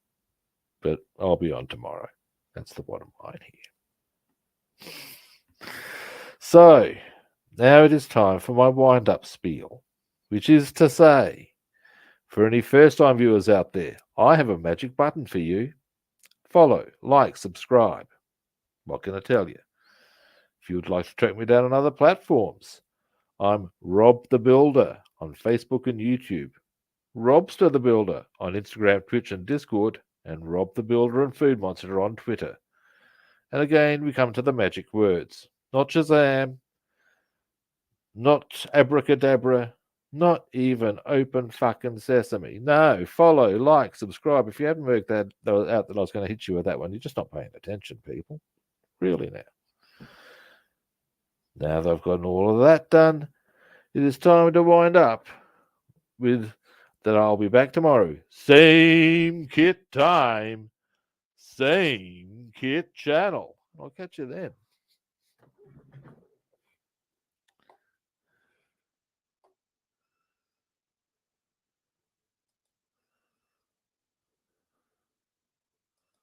But I'll be on tomorrow. That's the bottom line here. So, now it is time for my wind-up spiel, which is to say, for any first-time viewers out there, I have a magic button for you. Follow, like, subscribe. What can I tell you? If you would like to track me down on other platforms, I'm Rob the Builder on Facebook and YouTube, Robster the Builder on Instagram, Twitch, and Discord, and Rob the Builder and Food Monster on Twitter. And again, we come to the magic words. Not Shazam, not abracadabra, not even open fucking sesame. No, follow, like, subscribe. If you haven't worked out that I was going to hit you with that one, you're just not paying attention, people. Really now. Now that I've gotten all of that done, it is time to wind up with that I'll be back tomorrow. Same kit time, same kit channel. I'll catch you then.